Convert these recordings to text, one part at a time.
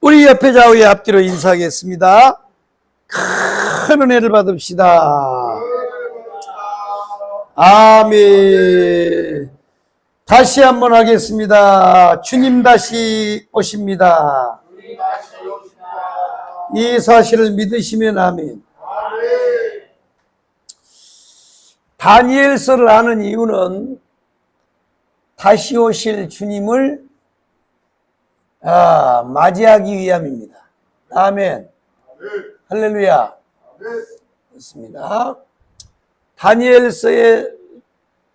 우리 옆에 좌우의 앞뒤로 인사하겠습니다. 큰 은혜를 받읍시다. 아멘. 다시 한번 하겠습니다. 주님 다시 오십니다. 이 사실을 믿으시면 아멘. 다니엘서를 하는 이유는 다시 오실 주님을 맞이하기 위함입니다. 아멘. 할렐루야. 그렇습니다. 다니엘서의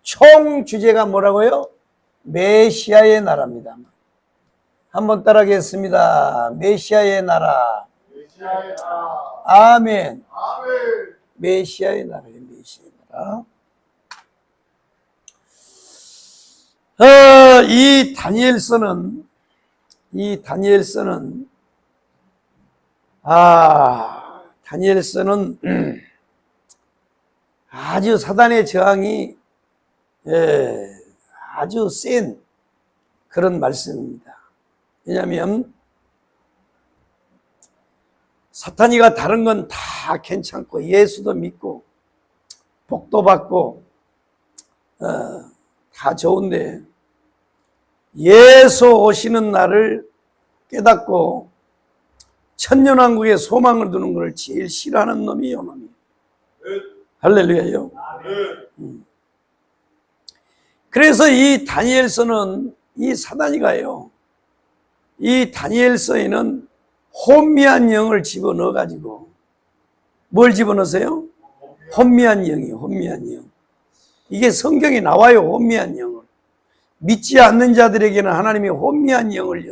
총 주제가 뭐라고요? 메시아의 나라입니다. 한번 따라하겠습니다. 메시아의 나라. 아멘. 메시아의 나라예요. 메시아의 나라. 이 다니엘서는 아주 사단의 저항이 아주 센 그런 말씀입니다. 왜냐하면 사탄이가 다른 건 다 괜찮고 예수도 믿고 복도 받고 다 좋은데 예수 오시는 날을 깨닫고 천년왕국에 소망을 두는 것을 제일 싫어하는 놈이 요놈이에요. 할렐루야요. 그래서 이 다니엘서는 이 사단이가요, 이 다니엘서에는 혼미한 영을 집어넣어 가지고 뭘 집어넣으세요? 혼미한 영이에요. 혼미한 영. 이게 성경에 나와요. 혼미한 영을. 믿지 않는 자들에게는 하나님이 혼미한 영을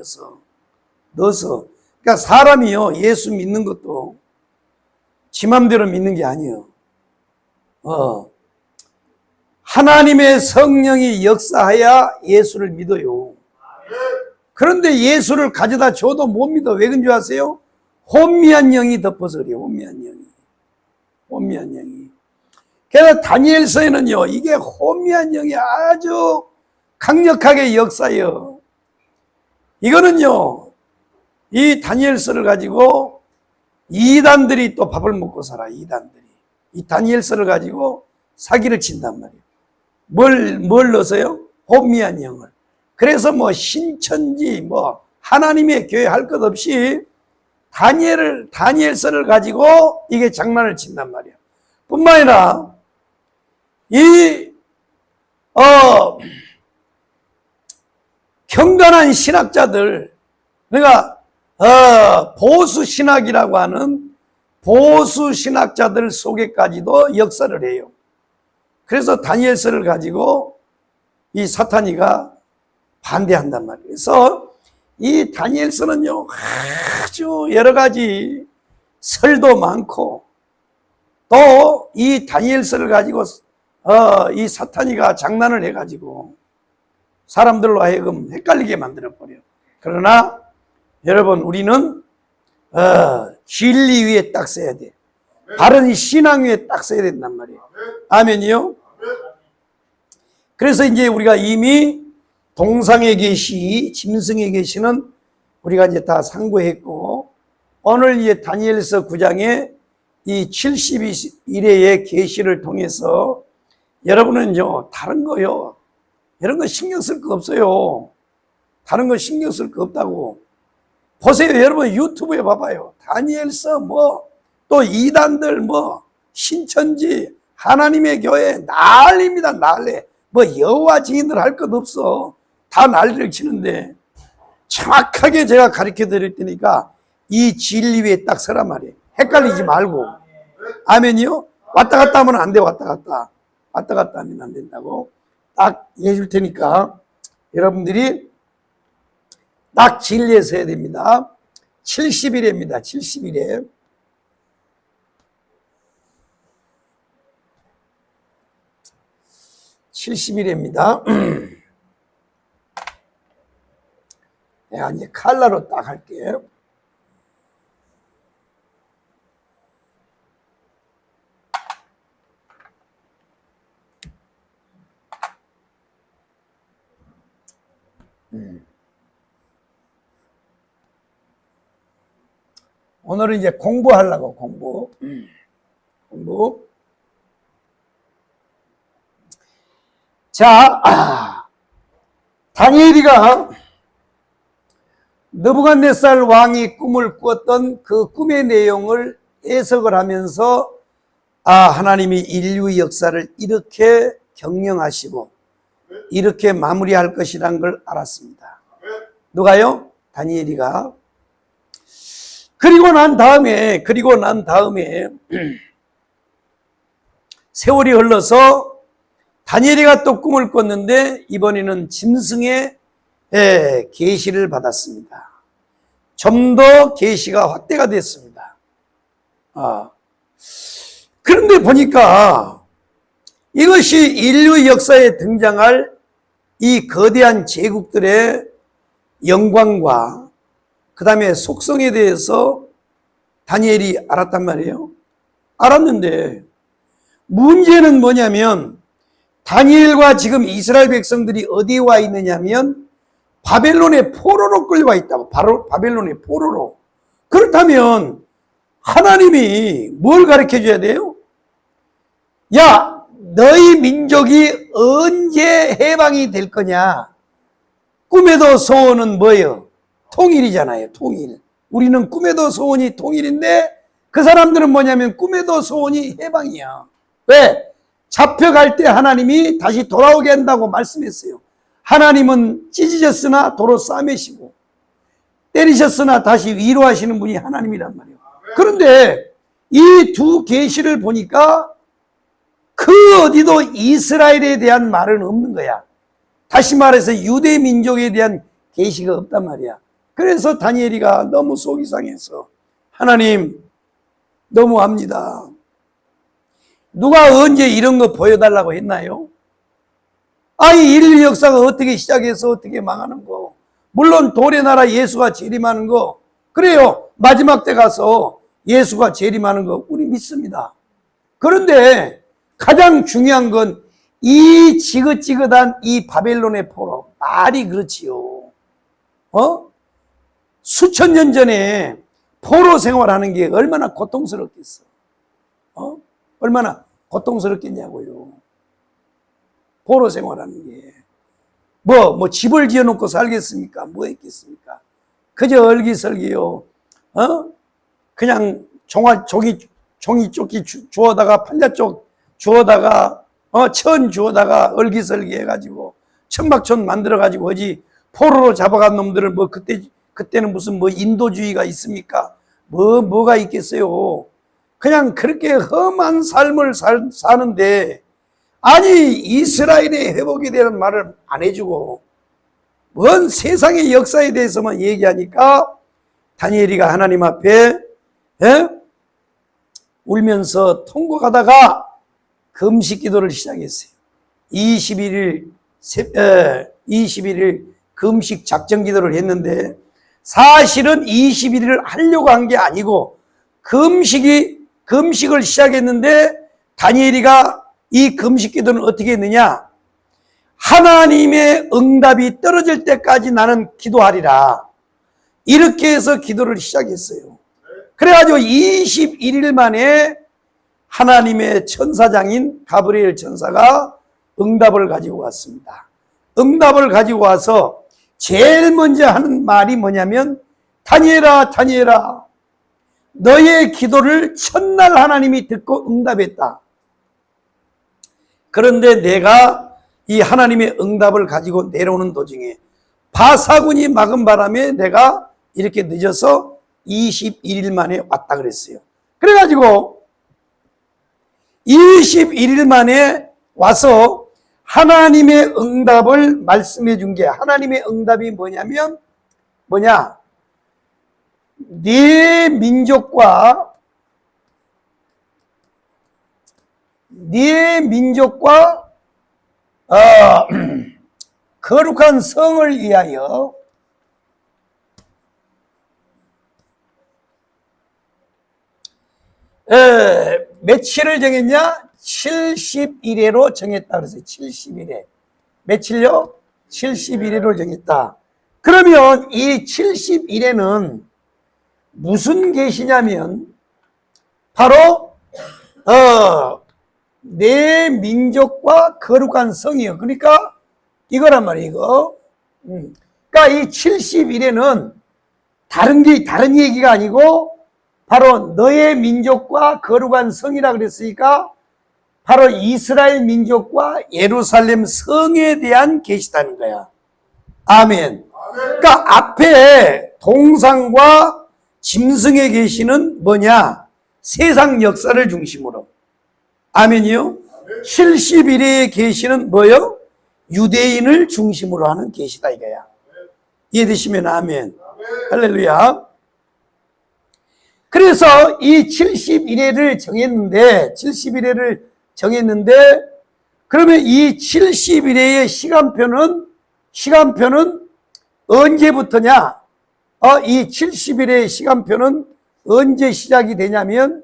넣어서 그러니까 사람이요, 예수 믿는 것도 지 맘대로 믿는 게 아니에요. 하나님의 성령이 역사해야 예수를 믿어요. 그런데 예수를 가져다 줘도 못 믿어. 왜 그런 줄 아세요? 혼미한 영이 덮어서 그래요. 혼미한 영이. 그래서 다니엘서에는요, 이게 혼미한 영이 아주 강력하게 역사해요. 이거는요, 이 다니엘서를 가지고 이단들이 또 밥을 먹고 살아. 이단들이 이 다니엘서를 가지고 사기를 친단 말이에요. 뭘 넣어서요? 혼미한 영을. 그래서 뭐 신천지 뭐 하나님의 교회 할 것 없이 다니엘서를 가지고 이게 장난을 친단 말이에요. 뿐만 아니라 경건한 신학자들, 그러니까 보수 신학이라고 하는 보수 신학자들 속에까지도 역사를 해요. 그래서 다니엘서를 가지고 이 사탄이가 반대한단 말이에요. 그래서 이 다니엘서는요, 아주 여러 가지 설도 많고, 또 이 다니엘서를 가지고 이 사탄이가 장난을 해가지고 사람들로 하여금 헷갈리게 만들어버려요. 그러나 여러분, 우리는 진리 위에 딱 서야 돼. 바른 신앙 위에 딱 서야 된단 말이에요. 아멘이요? 그래서 이제 우리가 이미 동상에 계시, 짐승에 계시는 우리가 이제 다 상고했고, 오늘 이제 다니엘서 9장에 이 71회의 계시를 통해서 여러분은요, 다른 거요, 이런 거 신경 쓸 거 없어요. 다른 거 신경 쓸 거 없다고. 보세요. 여러분 유튜브에 봐봐요. 다니엘서 또 이단들 신천지 하나님의 교회 난리입니다. 난리. 여호와 증인들 할 것 없어. 다 난리를 치는데 정확하게 제가 가르쳐 드릴 테니까 이 진리 위에 딱 서란 말이에요. 헷갈리지 말고. 아멘이요? 왔다 갔다 하면 안 돼. 왔다 갔다 하면 안 된다고 딱 해줄 테니까 여러분들이 딱 진리에 서야 됩니다. 70일입니다. 70일에. 내가 이제 칼라로 딱 할게요. 오늘은 이제 공부하려고, 공부. 공부. 자, 다니엘이가 느부갓네살 왕이 꿈을 꾸었던 그 꿈의 내용을 해석을 하면서 하나님이 인류 역사를 이렇게 경영하시고 이렇게 마무리할 것이라는 걸 알았습니다. 누가요? 다니엘이가. 그리고 난 다음에 세월이 흘러서 다니엘이가 또 꿈을 꿨는데 이번에는 짐승의 계시를 받았습니다. 좀 더 계시가 확대가 됐습니다. 그런데 보니까 이것이 인류 역사에 등장할 이 거대한 제국들의 영광과 그 다음에 속성에 대해서 다니엘이 알았단 말이에요. 알았는데 문제는 뭐냐면 다니엘과 지금 이스라엘 백성들이 어디에 와 있느냐면 바벨론의 포로로 끌려와 있다고. 바로 바벨론의 포로로. 그렇다면 하나님이 뭘 가르쳐 줘야 돼요? 야, 너희 민족이 언제 해방이 될 거냐? 꿈에도 소원은 뭐예요? 통일이잖아요. 통일. 우리는 꿈에도 소원이 통일인데 그 사람들은 뭐냐면 꿈에도 소원이 해방이야. 왜? 잡혀갈 때 하나님이 다시 돌아오게 한다고 말씀했어요. 하나님은 찢어졌으나 도로 싸매시고 때리셨으나 다시 위로하시는 분이 하나님이란 말이에요. 그런데 이 두 계시를 보니까 그 어디도 이스라엘에 대한 말은 없는 거야. 다시 말해서 유대 민족에 대한 계시가 없단 말이야. 그래서 다니엘이가 너무 속이 상해서 하나님 너무합니다. 누가 언제 이런 거 보여달라고 했나요? 아니 인류 역사가 어떻게 시작해서 어떻게 망하는 거. 물론 돌의 나라 예수가 재림하는 거 그래요. 마지막 때 가서 예수가 재림하는 거 우리 믿습니다. 그런데 가장 중요한 건 이 지긋지긋한 이 바벨론의 포로 말이 그렇지요. 수천 년 전에 포로 생활하는 게 얼마나 고통스럽겠어. 얼마나 고통스럽겠냐고요. 포로 생활하는 게. 뭐 집을 지어놓고 살겠습니까? 뭐 했겠습니까? 그저 얼기설기요. 그냥 종이 조끼 주워다가 판자쪽 주워다가 천 주워다가 얼기설기 해가지고 천막촌 만들어가지고 어지 포로로 잡아간 놈들을 뭐 그때는 무슨 뭐 인도주의가 있습니까? 뭐가 있겠어요? 그냥 그렇게 험한 삶을 사는데 아니 이스라엘의 회복에 대한 말을 안 해주고 뭔 세상의 역사에 대해서만 얘기하니까 다니엘이가 하나님 앞에 울면서 통곡하다가 금식 기도를 시작했어요. 21일 금식 작정 기도를 했는데 사실은 21일을 하려고 한 게 아니고 금식을 시작했는데 다니엘이가 이 금식 기도는 어떻게 했느냐? 하나님의 응답이 떨어질 때까지 나는 기도하리라. 이렇게 해서 기도를 시작했어요. 그래가지고 21일 만에 하나님의 천사장인 가브리엘 천사가 응답을 가지고 왔습니다. 응답을 가지고 와서 제일 먼저 하는 말이 뭐냐면 다니엘아 다니엘아 너의 기도를 첫날 하나님이 듣고 응답했다. 그런데 내가 이 하나님의 응답을 가지고 내려오는 도중에 바사군이 막은 바람에 내가 이렇게 늦어서 21일 만에 왔다 그랬어요. 그래가지고 21일 만에 와서 하나님의 응답을 말씀해 준 게 하나님의 응답이 뭐냐면 네 민족과 거룩한 성을 위하여 며칠을 정했냐? 70일에로 정했다 그랬어요. 70일에. 며칠요? 70일에로 정했다. 그러면 이 70일에는 무슨 계시냐면 바로 내 민족과 거룩한 성이요. 그러니까 이거란 말이에요. 이거. 그러니까 이 70일에는 다른 얘기가 아니고 바로 너의 민족과 거룩한 성이라 그랬으니까 바로 이스라엘 민족과 예루살렘 성에 대한 계시다는 거야. 아멘. 그러니까 앞에 동상과 짐승의 계시는 뭐냐? 세상 역사를 중심으로. 아멘이요? 70일의 계시는 뭐요? 유대인을 중심으로 하는 계시다 이거야. 이해되시면 아멘. 할렐루야. 그래서 이 70일회를 정했는데 그러면 이 70일회의 시간표는 언제부터냐? 이 70일의 시간표는 언제 시작이 되냐면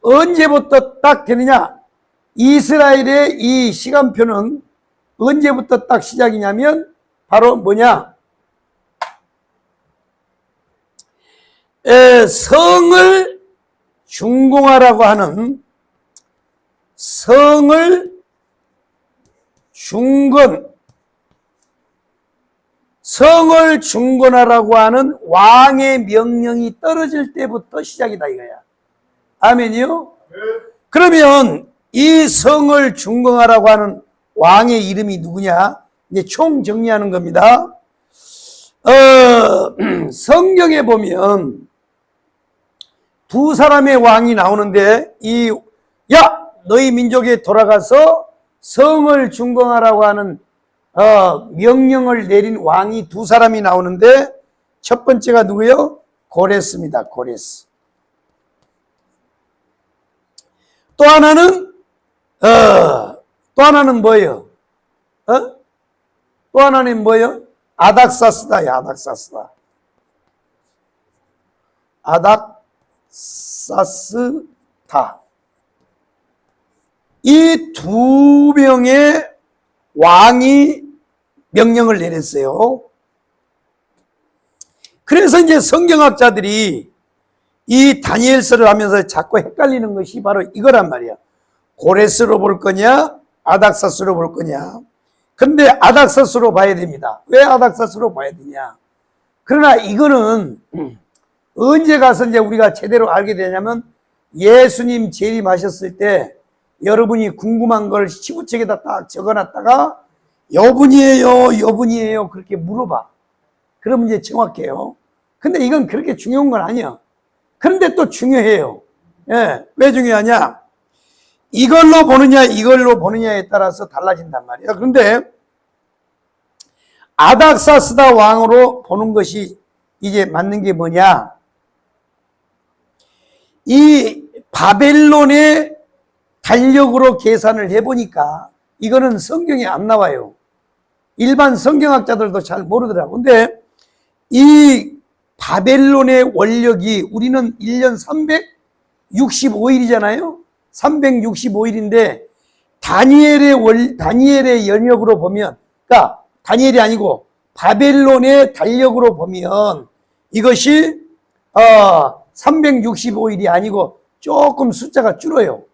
언제부터 딱 되느냐? 이스라엘의 이 시간표는 언제부터 딱 시작이냐면 바로 뭐냐? 성을 준공하라고 하는 성을 중건하라고 하는 왕의 명령이 떨어질 때부터 시작이다 이거야. 아멘이요? 그러면 이 성을 중건하라고 하는 왕의 이름이 누구냐? 이제 총 정리하는 겁니다. 성경에 보면 두 사람의 왕이 나오는데 너희 민족에 돌아가서 성을 중건하라고 하는 명령을 내린 왕이 두 사람이 나오는데 첫 번째가 누구요? 고레스입니다. 고레스. 또 하나는 뭐예요? 또 하나는 뭐예요? 아닥사스다야. 아닥사스다. 이 두 명의 왕이 명령을 내렸어요. 그래서 이제 성경학자들이 이 다니엘서를 하면서 자꾸 헷갈리는 것이 바로 이거란 말이야. 고레스로 볼 거냐, 아닥사스로 볼 거냐. 근데 아닥사스로 봐야 됩니다. 왜 아닥사스로 봐야 되냐? 그러나 이거는 언제 가서 이제 우리가 제대로 알게 되냐면 예수님 재림하셨을 때 여러분이 궁금한 걸 시구책에다 딱 적어놨다가 여분이에요 그렇게 물어봐. 그러면 이제 정확해요. 근데 이건 그렇게 중요한 건 아니야. 그런데 또 중요해요. 왜 중요하냐? 이걸로 보느냐에 따라서 달라진단 말이야. 그런데 아닥사스다 왕으로 보는 것이 이제 맞는 게 뭐냐? 이 바벨론의 달력으로 계산을 해보니까 이거는 성경에 안 나와요. 일반 성경학자들도 잘 모르더라고. 근데 이 바벨론의 원력이 우리는 1년 365일이잖아요. 365일인데 다니엘의 연역으로 보면, 그러니까 다니엘이 아니고 바벨론의 달력으로 보면 이것이 365일이 아니고 조금 숫자가 줄어요.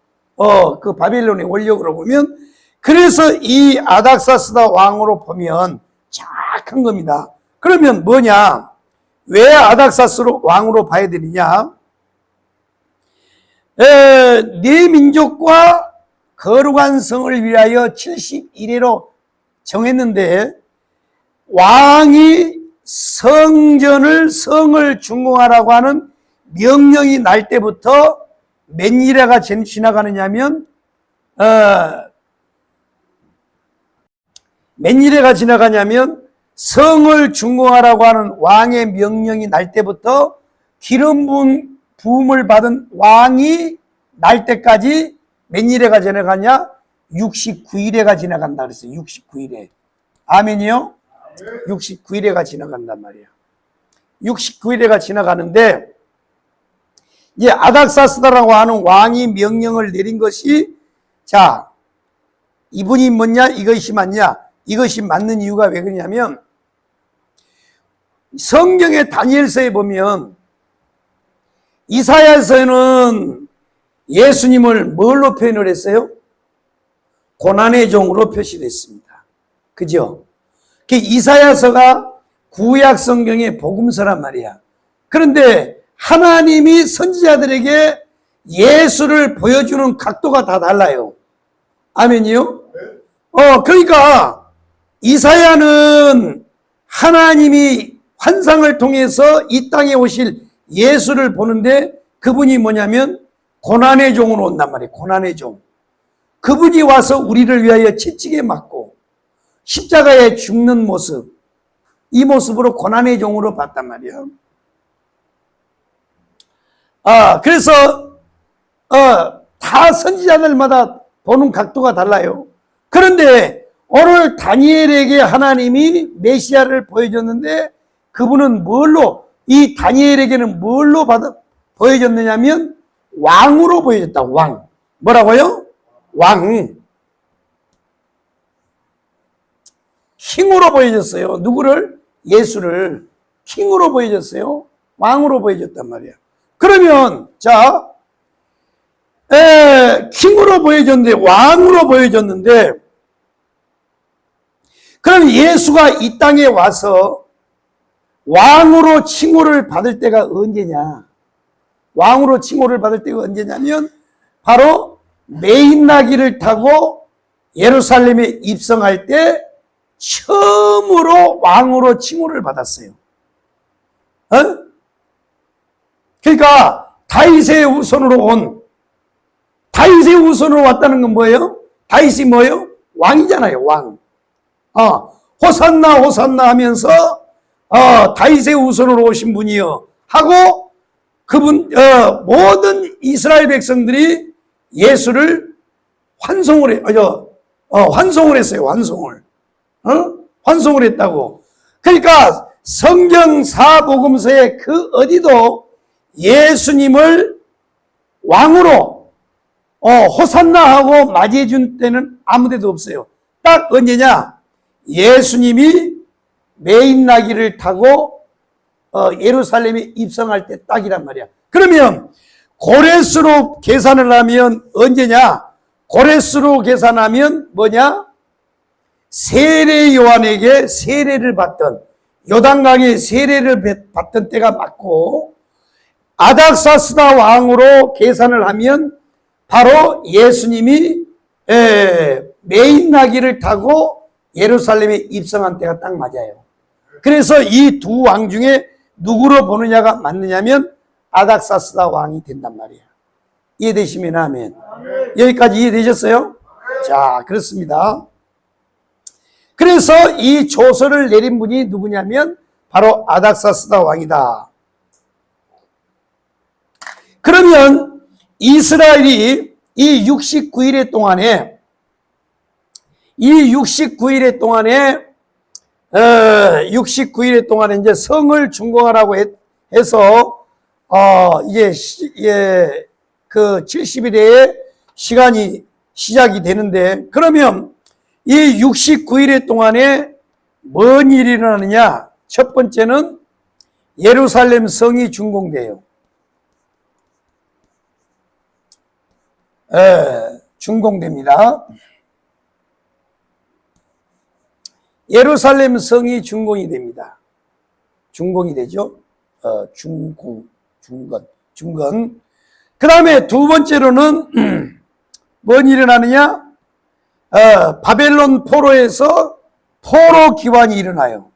그 바벨론의 원력으로 보면. 그래서 이 아닥사스다 왕으로 보면 정확한 겁니다. 그러면 뭐냐? 왜 아닥사스로 왕으로 봐야 되느냐? 네 민족과 거룩한 성을 위하여 71회로 정했는데 왕이 성을 준공하라고 하는 명령이 날 때부터 몇 일회가 지나가느냐면 성을 준공하라고 하는 왕의 명령이 날 때부터 기름 부음을 받은 왕이 날 때까지 몇 일회가 지나가냐? 69일회가 지나간다 그랬어요. 69일회. 아멘이요? 69일회가 지나간단 말이야. 69일회가 지나가는데 이제 아닥사스다라고 하는 왕이 명령을 내린 것이, 자, 이분이 뭐냐? 이것이 맞냐? 이것이 맞는 이유가 왜 그러냐면 성경의 다니엘서에 보면 이사야서에는 예수님을 뭘로 표현을 했어요? 고난의 종으로 표시를 했습니다. 그죠? 이사야서가 구약 성경의 복음서란 말이야. 그런데 하나님이 선지자들에게 예수를 보여주는 각도가 다 달라요. 아멘이요? 그러니까 이사야는 하나님이 환상을 통해서 이 땅에 오실 예수를 보는데 그분이 뭐냐면 고난의 종으로 온단 말이에요. 고난의 종. 그분이 와서 우리를 위하여 채찍에 맞고 십자가에 죽는 모습, 이 모습으로 고난의 종으로 봤단 말이에요. 그래서 다 선지자들마다 보는 각도가 달라요. 그런데 오늘 다니엘에게 하나님이 메시아를 보여줬는데 그분은 이 다니엘에게는 뭘로 보여줬느냐면 왕으로 보여줬다. 왕. 뭐라고요? 왕. 킹으로 보여줬어요. 누구를? 예수를 킹으로 보여줬어요. 왕으로 보여줬단 말이에요. 그러면 킹으로 보여줬는데 왕으로 보여줬는데 그럼 예수가 이 땅에 와서 왕으로 칭호를 받을 때가 언제냐? 왕으로 칭호를 받을 때가 언제냐면 바로 매인나귀를 타고 예루살렘에 입성할 때 처음으로 왕으로 칭호를 받았어요. 그러니까 다윗의 후손으로 왔다는 건 뭐예요? 다윗이 뭐예요? 왕이잖아요. 왕. 호산나 호산나 하면서 다윗의 후손으로 오신 분이요 하고 그분 모든 이스라엘 백성들이 예수를 환송을 했어요. 환송을 했다고. 그러니까 성경 사복음서에 그 어디도 예수님을 왕으로 호산나 하고 맞이해 준 때는 아무 데도 없어요. 딱 언제냐? 예수님이 매인나귀를 타고 예루살렘에 입성할 때 딱이란 말이야. 그러면 고레스로 계산을 하면 언제냐? 고레스로 계산하면 뭐냐? 세례 요한에게 세례를 받던 요단강에 세례를 받던 때가 맞고 아닥사스다 왕으로 계산을 하면 바로 예수님이 매인나귀를 타고 예루살렘에 입성한 때가 딱 맞아요. 그래서 이 두 왕 중에 누구로 보느냐가 맞느냐면 아닥사스다 왕이 된단 말이에요. 이해되시면 아멘. 여기까지 이해되셨어요? 자, 그렇습니다. 그래서 이 조서를 내린 분이 누구냐면 바로 아닥사스다 왕이다. 그러면 이스라엘이 이 69일의 동안에 69일의 동안에 이제 성을 준공하라고 해서 이제 그 70일의 시간이 시작이 되는데 그러면 이 69일의 동안에 뭔 일이 일어나느냐? 첫 번째는 예루살렘 성이 준공돼요. 준공됩니다. 예루살렘 성이 준공이 됩니다. 준공이 되죠. 중건. 그 다음에 두 번째로는 뭔 일이 일어나느냐? 바벨론 포로에서 포로 기환이 일어나요.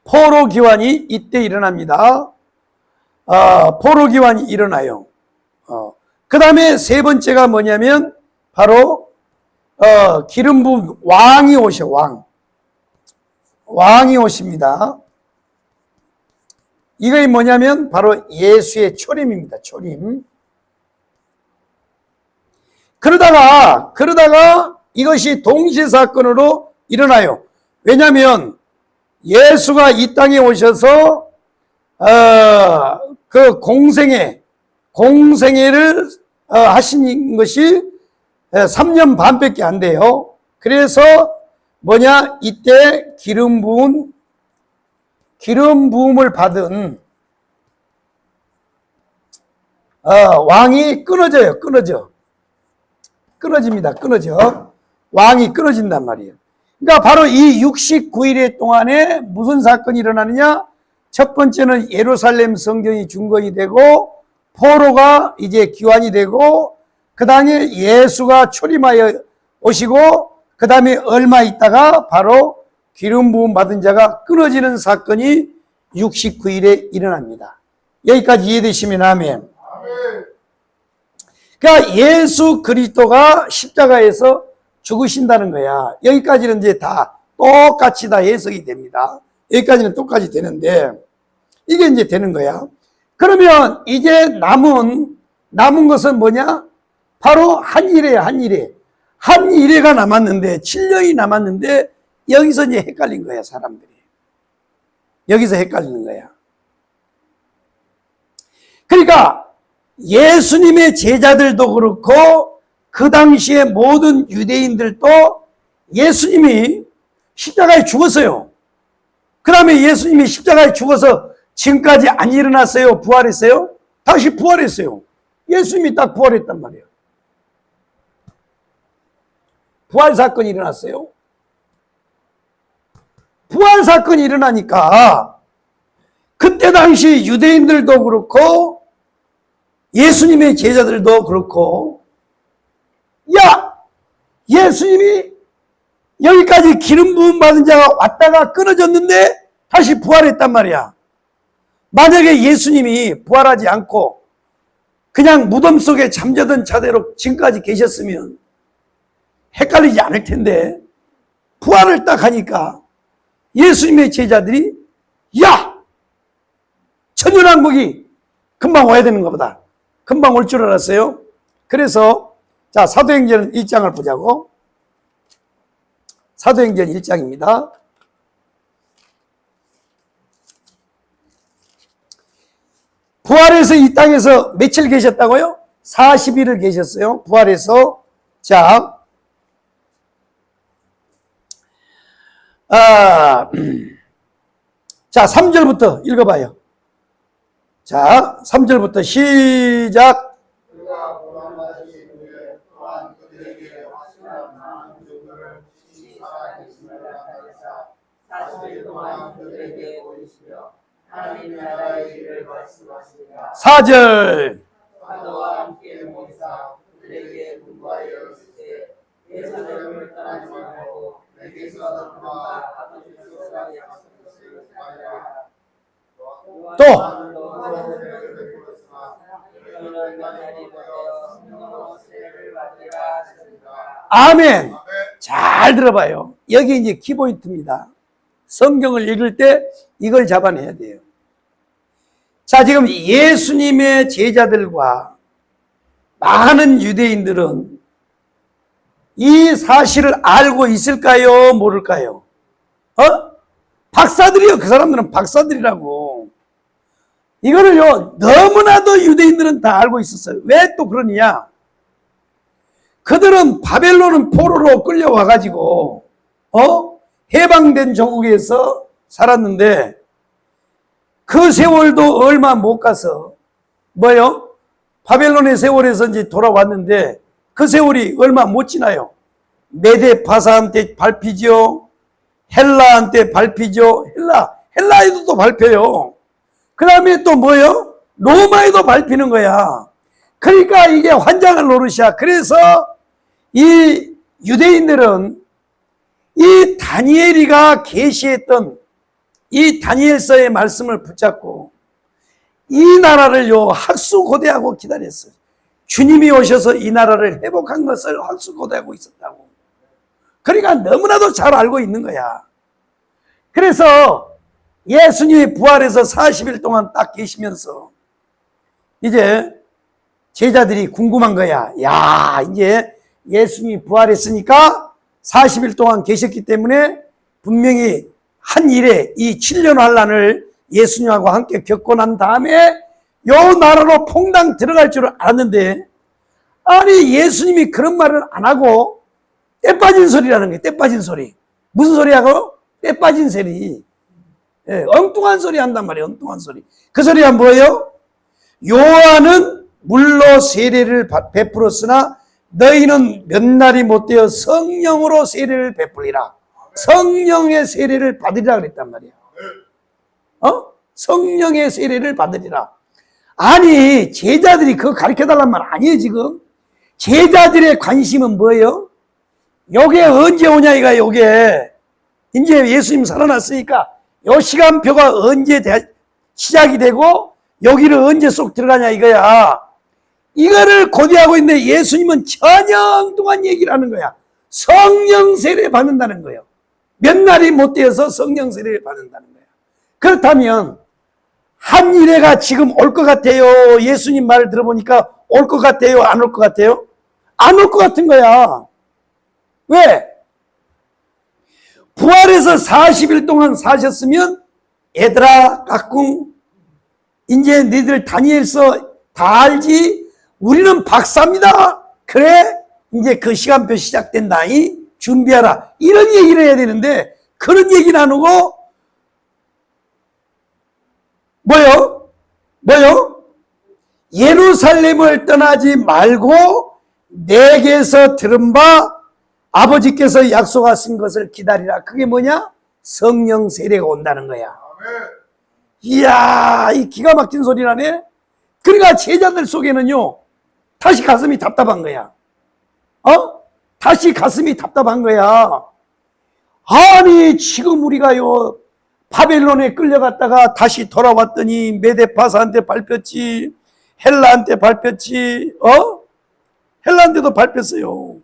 포로 기환이 이때 일어납니다. 포로 기환이 일어나요. 그 다음에 세 번째가 뭐냐면 바로 기름 부은 왕이 오셔. 왕이 오십니다. 이게 뭐냐면 바로 예수의 초림입니다. 초림. 그러다가 이것이 동시에 사건으로 일어나요. 왜냐하면 예수가 이 땅에 오셔서 그 공생애를 하신 것이 3년 반밖에 안 돼요. 그래서 뭐냐? 이때 기름 부음을 받은 왕이 끊어져요. 끊어집니다. 왕이 끊어진단 말이에요. 그러니까 바로 이 69일 동안에 무슨 사건이 일어나느냐? 첫 번째는 예루살렘 성경이 준건이 되고, 포로가 이제 귀환이 되고, 그 다음에 예수가 초림하여 오시고, 그 다음에 얼마 있다가 바로 기름 부음 받은 자가 끊어지는 사건이 69일에 일어납니다. 여기까지 이해되시면 아멘. 그러니까 예수 그리스도가 십자가에서 죽으신다는 거야. 여기까지는 이제 다 똑같이 다 해석이 됩니다. 여기까지는 똑같이 되는데, 이게 이제 되는 거야. 그러면 이제 남은 것은 뭐냐? 바로 한 일회가 남았는데, 7년이 남았는데, 여기서 이제 헷갈린 거야, 사람들이. 여기서 헷갈리는 거야. 그러니까 예수님의 제자들도 그렇고, 그 당시에 모든 유대인들도 예수님이 십자가에 죽었어요. 그 다음에 예수님이 십자가에 죽어서 지금까지 안 일어났어요? 부활했어요? 다시 부활했어요. 예수님이 딱 부활했단 말이에요. 부활 사건이 일어났어요. 부활 사건이 일어나니까 그때 당시 유대인들도 그렇고 예수님의 제자들도 그렇고, 야! 예수님이 여기까지 기름 부음 받은 자가 왔다가 끊어졌는데 다시 부활했단 말이야. 만약에 예수님이 부활하지 않고 그냥 무덤 속에 잠자던 자대로 지금까지 계셨으면 헷갈리지 않을 텐데, 부활을 딱 하니까 예수님의 제자들이, 야! 천연왕국이 금방 와야 되는 것보다 금방 올 줄 알았어요. 그래서 자, 사도행전 1장을 보자고. 사도행전 1장입니다. 부활해서 이 땅에서 며칠 계셨다고요? 40일을 계셨어요. 부활해서. 자, 자, 3절부터 읽어봐요. 자, 3절부터 시작. 하나님 나라의 일을 말씀하시니라. 4절. 사도와 함께 모이사 그들에게 분부하여 이르시되 예루살렘을 떠나지 말고 내게서 들어가 아버지께서 약속하신 것을 또 아멘. 잘 들어봐요. 여기 이제 키포인트입니다. 성경을 읽을 때 이걸 잡아내야 돼요. 자, 지금 예수님의 제자들과 많은 유대인들은 이 사실을 알고 있을까요? 모를까요? 박사들이요. 그 사람들은 박사들이라고. 이거를요, 너무나도 유대인들은 다 알고 있었어요. 왜 또 그러느냐? 그들은 바벨론 포로로 끌려와가지고, 해방된 조국에서 살았는데, 그 세월도 얼마 못 가서, 뭐요? 바벨론의 세월에서 이제 돌아왔는데, 그 세월이 얼마 못 지나요. 메데파사한테 밟히죠. 헬라한테 밟히죠. 헬라에도 밟혀요. 그 다음에 또 뭐요? 로마에도 밟히는 거야. 그러니까 이게 환장할 노릇이야. 그래서 이 유대인들은 이 다니엘이가 계시했던 이 다니엘서의 말씀을 붙잡고 이 나라를요, 학수고대하고 기다렸어요. 주님이 오셔서 이 나라를 회복한 것을 학수고대하고 있었다고. 그러니까 너무나도 잘 알고 있는 거야. 그래서 예수님이 부활해서 40일 동안 딱 계시면서 이제 제자들이 궁금한 거야. 야, 이제 예수님이 부활했으니까 40일 동안 계셨기 때문에 분명히 한 일에 이 7년 환란을 예수님하고 함께 겪고 난 다음에 요 나라로 퐁당 들어갈 줄 알았는데, 아니 예수님이 그런 말을 안 하고 때 빠진 소리라는 거예요. 때 빠진 소리. 무슨 소리 하고? 때 빠진 소리. 예, 엉뚱한 소리 한단 말이에요. 엉뚱한 소리. 그 소리가 뭐예요? 요한은 물로 세례를 베풀었으나 너희는 몇 날이 못되어 성령으로 세례를 베풀리라. 성령의 세례를 받으리라 그랬단 말이에요. 성령의 세례를 받으리라. 아니, 제자들이 그거 가르쳐달란 말 아니에요, 지금. 제자들의 관심은 뭐예요? 요게 언제 오냐, 이거, 요게. 이제 예수님 살아났으니까, 요 시간표가 언제 시작이 되고, 여기를 언제 쏙 들어가냐, 이거야. 이거를 고대하고 있는데 예수님은 전혀 엉뚱한 얘기를 하는 거야. 성령 세례 받는다는 거예요. 몇 날이 못 되어서 성령 세례를 받는다는 거야. 그렇다면, 한 일회가 지금 올 것 같아요. 예수님 말을 들어보니까 올 것 같아요? 안 올 것 같아요? 안 올 것 같은 거야. 왜? 부활해서 40일 동안 사셨으면 얘들아 까꿍 이제 너희들 다니엘서 다 알지? 우리는 박사입니다. 그래? 이제 그 시간표 시작된다. 준비하라. 이런 얘기를 해야 되는데 그런 얘기는 안 하고 뭐요? 예루살렘을 떠나지 말고 내게서 들은 바 아버지께서 약속하신 것을 기다리라. 그게 뭐냐? 성령 세례가 온다는 거야. 이야, 이 기가 막힌 소리라네. 그러니까 제자들 속에는요, 다시 가슴이 답답한 거야. 다시 가슴이 답답한 거야. 아니, 지금 우리가요, 바벨론에 끌려갔다가 다시 돌아왔더니 메데파사한테 밟혔지, 헬라한테 밟혔지, 헬라한테도 밟혔어요.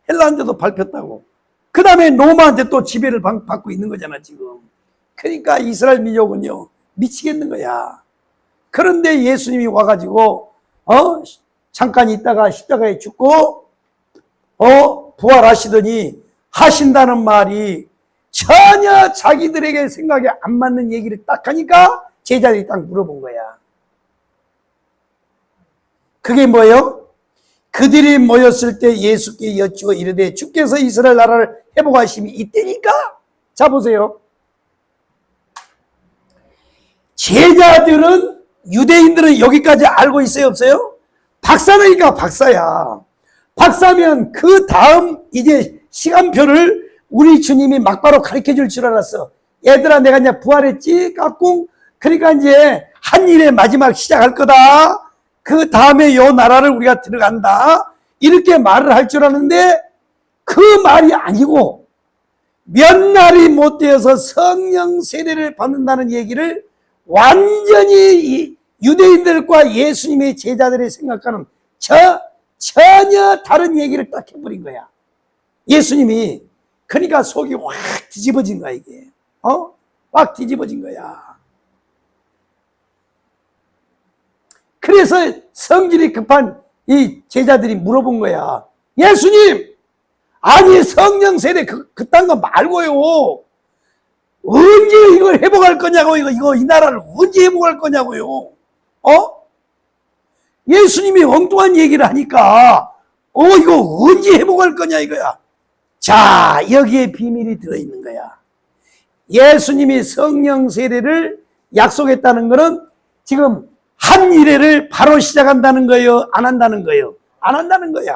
헬라한테도 밟혔다고. 그 다음에 로마한테 또 지배를 받고 있는 거잖아, 지금. 그러니까 이스라엘 민족은요, 미치겠는 거야. 그런데 예수님이 와가지고, 잠깐 있다가 십자가에 죽고, 부활하시더니, 하신다는 말이 전혀 자기들에게 생각에 안 맞는 얘기를 딱 하니까 제자들이 딱 물어본 거야. 그게 뭐예요? 그들이 모였을 때 예수께 여쭈어 이르되 주께서 이스라엘 나라를 회복하심이 이때니까? 자 보세요. 제자들은 유대인들은 여기까지 알고 있어요 없어요? 박사니까 박사야. 박사면 그 다음 이제 시간표를 우리 주님이 막바로 가르쳐 줄 줄 알았어. 얘들아 내가 이제 부활했지? 까꿍. 그러니까 이제 한 일의 마지막 시작할 거다. 그 다음에 요 나라를 우리가 들어간다. 이렇게 말을 할 줄 아는데 그 말이 아니고 몇 날이 못 되어서 성령 세례를 받는다는 얘기를 완전히 이 유대인들과 예수님의 제자들이 생각하는 전혀 다른 얘기를 딱 해버린 거야. 예수님이. 그러니까 속이 확 뒤집어진 거야, 이게. 확 뒤집어진 거야. 그래서 성질이 급한 이 제자들이 물어본 거야. 예수님! 아니, 성령 세례 그딴 거 말고요. 언제 이걸 회복할 거냐고, 이 나라를 언제 회복할 거냐고요. 예수님이 엉뚱한 얘기를 하니까, 이거 언제 회복할 거냐, 이거야. 자, 여기에 비밀이 들어있는 거야. 예수님이 성령 세례를 약속했다는 거는 지금 한 일회를 바로 시작한다는 거예요? 안 한다는 거예요? 안 한다는 거야.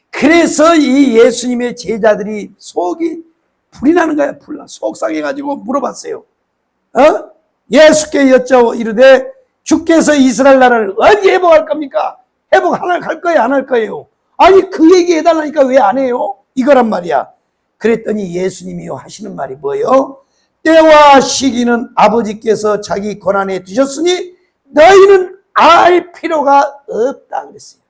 그래서 이 예수님의 제자들이 속이 불이 나는 거야. 불나. 속상해가지고 물어봤어요. 예수께 여쭤 이르되 주께서 이스라엘 나라를 언제 회복할 겁니까? 회복할 거예요? 안 할 거예요? 아니 그 얘기 해달라니까 왜 안 해요? 이거란 말이야. 그랬더니 예수님이 하시는 말이 뭐예요? 때와 시기는 아버지께서 자기 권한에 두셨으니 너희는 알 필요가 없다 그랬어요.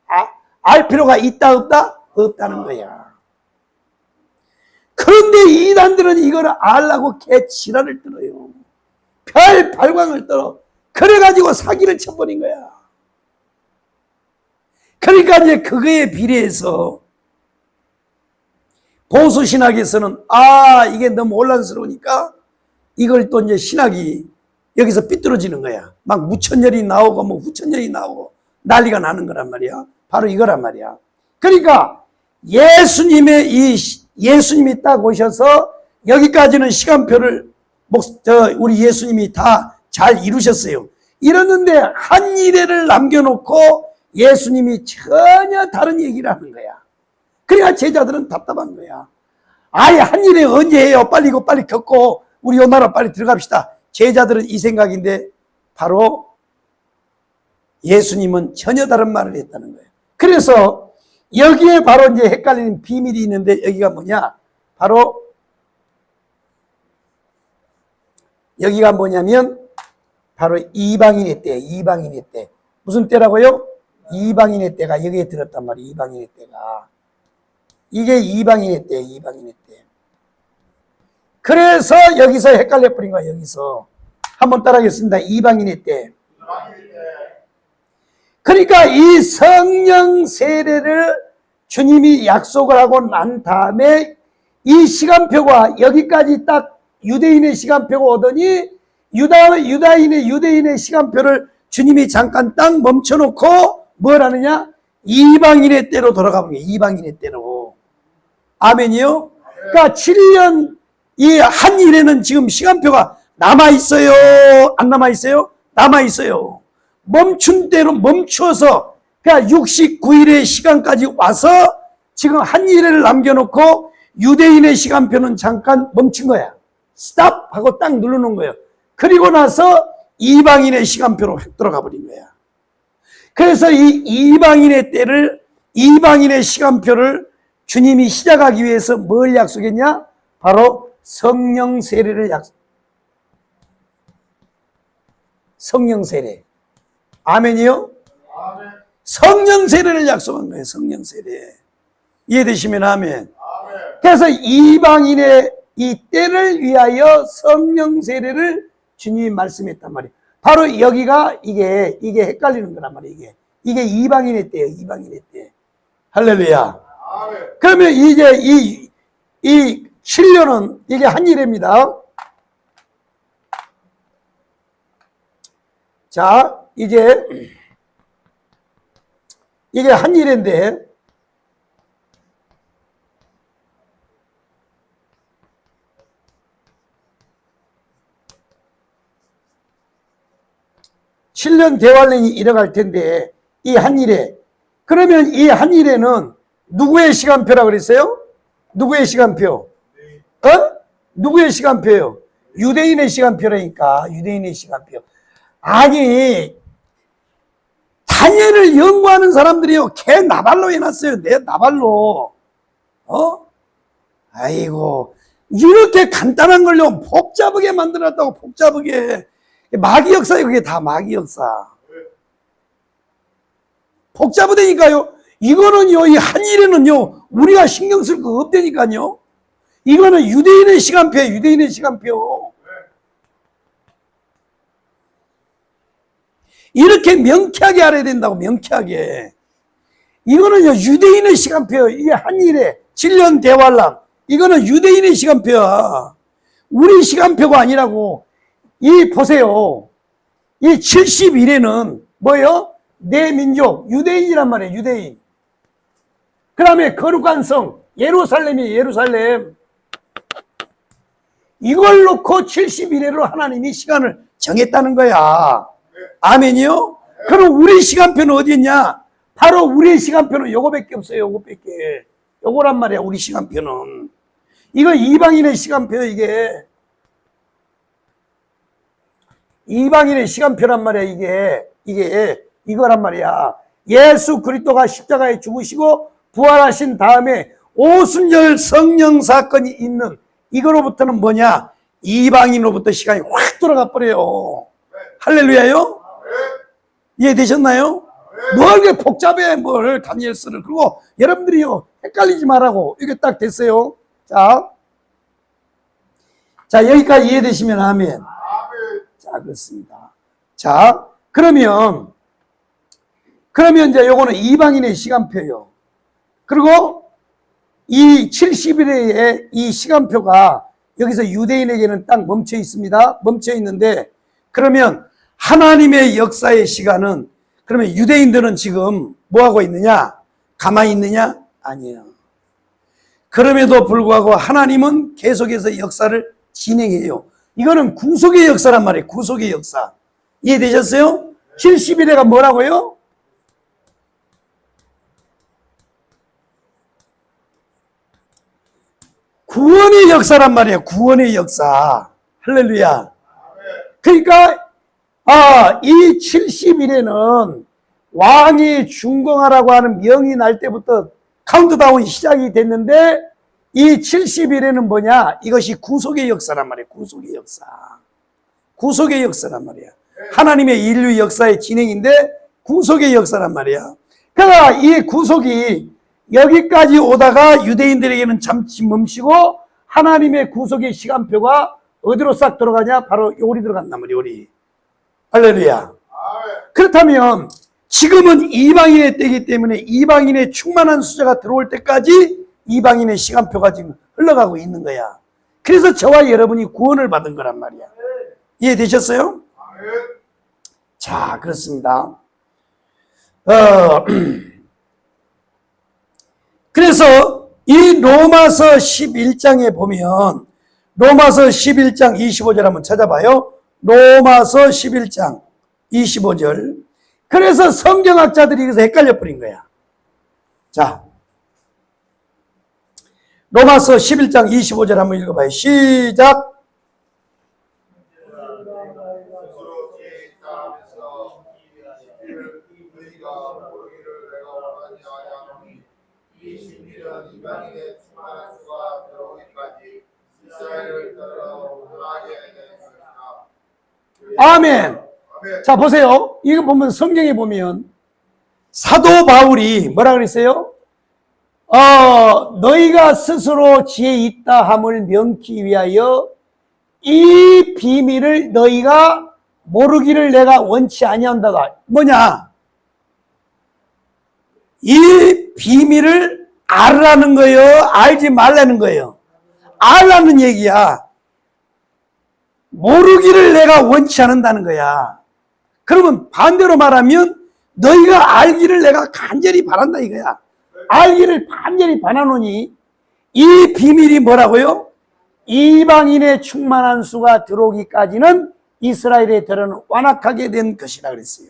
알 필요가 있다 없다? 없다는 거야. 그런데 이단들은 이걸 알라고 개지랄을 떨어요. 별 발광을 떨어. 그래가지고 사기를 쳐버린 거야. 그러니까 이제 그거에 비례해서 보수신학에서는 이게 너무 혼란스러우니까 이걸 또 이제 신학이 여기서 삐뚤어지는 거야. 막 무천열이 나오고 뭐 후천열이 나오고 난리가 나는 거란 말이야. 바로 이거란 말이야. 그러니까 예수님이 딱 오셔서 여기까지는 시간표를 우리 예수님이 다 잘 이루셨어요. 이러는데 한 이래를 남겨놓고 예수님이 전혀 다른 얘기를 하는 거야. 그러니까 제자들은 답답한 거야. 아예 한 일에 언제 해요? 빨리 이거 빨리 겪고 우리 요 나라 빨리 들어갑시다. 제자들은 이 생각인데 바로 예수님은 전혀 다른 말을 했다는 거예요. 그래서 여기에 바로 이제 헷갈리는 비밀이 있는데 여기가 뭐냐? 바로 여기가 뭐냐면 바로 이방인의 때, 이방인의 때. 무슨 때라고요? 이방인의 때가 여기에 들었단 말이에요. 이방인의 때가. 이게 이방인의 때, 이방인의 때. 그래서 여기서 헷갈려 버린 거야. 여기서 한번 따라하겠습니다. 이방인의 때. 그러니까 이 성령 세례를 주님이 약속을 하고 난 다음에 이 시간표가 여기까지 딱 유대인의 시간표가 오더니 유대인의 시간표를 주님이 잠깐 딱 멈춰놓고 뭘 하느냐? 이방인의 때로 돌아가 보게. 이방인의 때로. 아멘이요? 그러니까 7년 이 한 일에는 지금 시간표가 남아있어요? 안 남아있어요? 남아있어요. 멈춘 대로 멈춰서 그러니까 69일의 시간까지 와서 지금 한 일회를 남겨놓고 유대인의 시간표는 잠깐 멈춘 거야. 스탑 하고 딱 누르는 거예요. 그리고 나서 이방인의 시간표로 획 들어가 버린 거야. 그래서 이 이방인의 시간표를 주님이 시작하기 위해서 뭘 약속했냐? 바로 성령 세례를 성령 세례. 아멘이요? 아멘. 성령 세례를 약속한 거예요. 성령 세례. 이해되시면 아멘. 아멘. 그래서 이방인의 이 때를 위하여 성령 세례를 주님이 말씀했단 말이에요. 바로 여기가 이게 헷갈리는 거란 말이에요. 이게 이방인의 때예요. 이방인의 때. 할렐루야. 아멘. 그러면 이제 이 7년은 이게 한 일입니다. 자, 이제 이게 한 일인데 (7년) 대환란이 일어날 텐데 이 한 일에 그러면 이 한 일에는 누구의 시간표라고 그랬어요? 누구의 시간표? 누구의 시간표예요? 유대인의 시간표라니까. 유대인의 시간표. 아니 다니엘을 연구하는 사람들이요 개 나발로 해놨어요. 내 나발로. 아이고 이렇게 간단한 걸요 복잡하게 만들었다고. 복잡하게. 마귀 역사예요. 그게 다 마귀 역사. 복잡하다니까요. 이거는요 이 한 일에는요 우리가 신경 쓸 거 없다니까요. 이거는 유대인의 시간표예요. 유대인의 시간표. 이렇게 명쾌하게 알아야 된다고. 명쾌하게. 이거는요 유대인의 시간표예요. 이게 한 일에 7년 대환란. 이거는 유대인의 시간표야. 우리 시간표가 아니라고. 이 보세요. 이 70일에는 뭐예요? 내 민족 유대인이란 말이에요. 유대인. 그 다음에 거룩한 성 예루살렘이에요. 예루살렘. 이걸 놓고 70일에로 하나님이 시간을 정했다는 거야. 아멘이요? 그럼 우리 시간표는 어디 있냐? 바로 우리 시간표는 요거밖에 없어요. 요거밖에. 요거란 말이야. 우리 시간표는. 이거 이방인의 시간표예요. 이게. 이방인의 시간표란 말이야. 이게 이거란 말이야. 예수 그리스도가 십자가에 죽으시고 부활하신 다음에 오순절 성령 사건이 있는 이거로부터는 뭐냐? 이방인으로부터 시간이 확 돌아가 버려요. 할렐루야요? 이해되셨나요? 뭘 이렇게 복잡해, 뭘, 다니엘서를. 그리고 여러분들이요, 헷갈리지 말라고. 이게 딱 됐어요. 자, 여기까지 이해되시면 아멘. 자, 그렇습니다. 자, 그러면 이제 요거는 이방인의 시간표예요. 그리고 이 70일의 이 시간표가 여기서 유대인에게는 딱 멈춰 있습니다. 멈춰 있는데, 그러면 하나님의 역사의 시간은 그러면 유대인들은 지금 뭐하고 있느냐? 가만히 있느냐? 아니에요. 그럼에도 불구하고 하나님은 계속해서 역사를 진행해요. 이거는 구속의 역사란 말이에요. 구속의 역사. 이해되셨어요? 70일에가 뭐라고요? 구원의 역사란 말이에요. 구원의 역사. 할렐루야. 그러니까 이 70일에는 왕이 중공하라고 하는 명이 날 때부터 카운트다운이 시작이 됐는데 이 70일에는 뭐냐? 이것이 구속의 역사란 말이에요. 구속의 역사. 구속의 역사란 말이야. 하나님의 인류 역사의 진행인데 구속의 역사란 말이야. 그러니까 이 구속이 여기까지 오다가 유대인들에게는 잠시 멈추고 하나님의 구속의 시간표가 어디로 싹 들어가냐? 바로 요리 들어간단 말이야. 요리. 할렐루야. 그렇다면 지금은 이방인의 때이기 때문에 이방인의 충만한 수자가 들어올 때까지 이방인의 시간표가 지금 흘러가고 있는 거야. 그래서 저와 여러분이 구원을 받은 거란 말이야. 이해되셨어요? 자, 그렇습니다. 그래서 이 로마서 11장에 보면 로마서 11장 25절 한번 찾아봐요. 로마서 11장 25절. 그래서 성경학자들이 여기서 헷갈려 버린 거야. 자, 로마서 11장 25절 한번 읽어봐요. 시작. 아멘. 자, 보세요. 이거 보면 성경에 보면 사도 바울이 뭐라 그랬어요? 너희가 스스로 지혜 있다 함을 명기 위하여 이 비밀을 너희가 모르기를 내가 원치 아니한다가 뭐냐? 이 비밀을 알라는 거예요? 알지 말라는 거예요? 알라는 얘기야. 모르기를 내가 원치 않는다는 거야. 그러면 반대로 말하면 너희가 알기를 내가 간절히 바란다 이거야. 알기를 간절히 바라노니 이 비밀이 뭐라고요? 이방인의 충만한 수가 들어오기까지는 이스라엘의 들은 완악하게 된 것이라 그랬어요.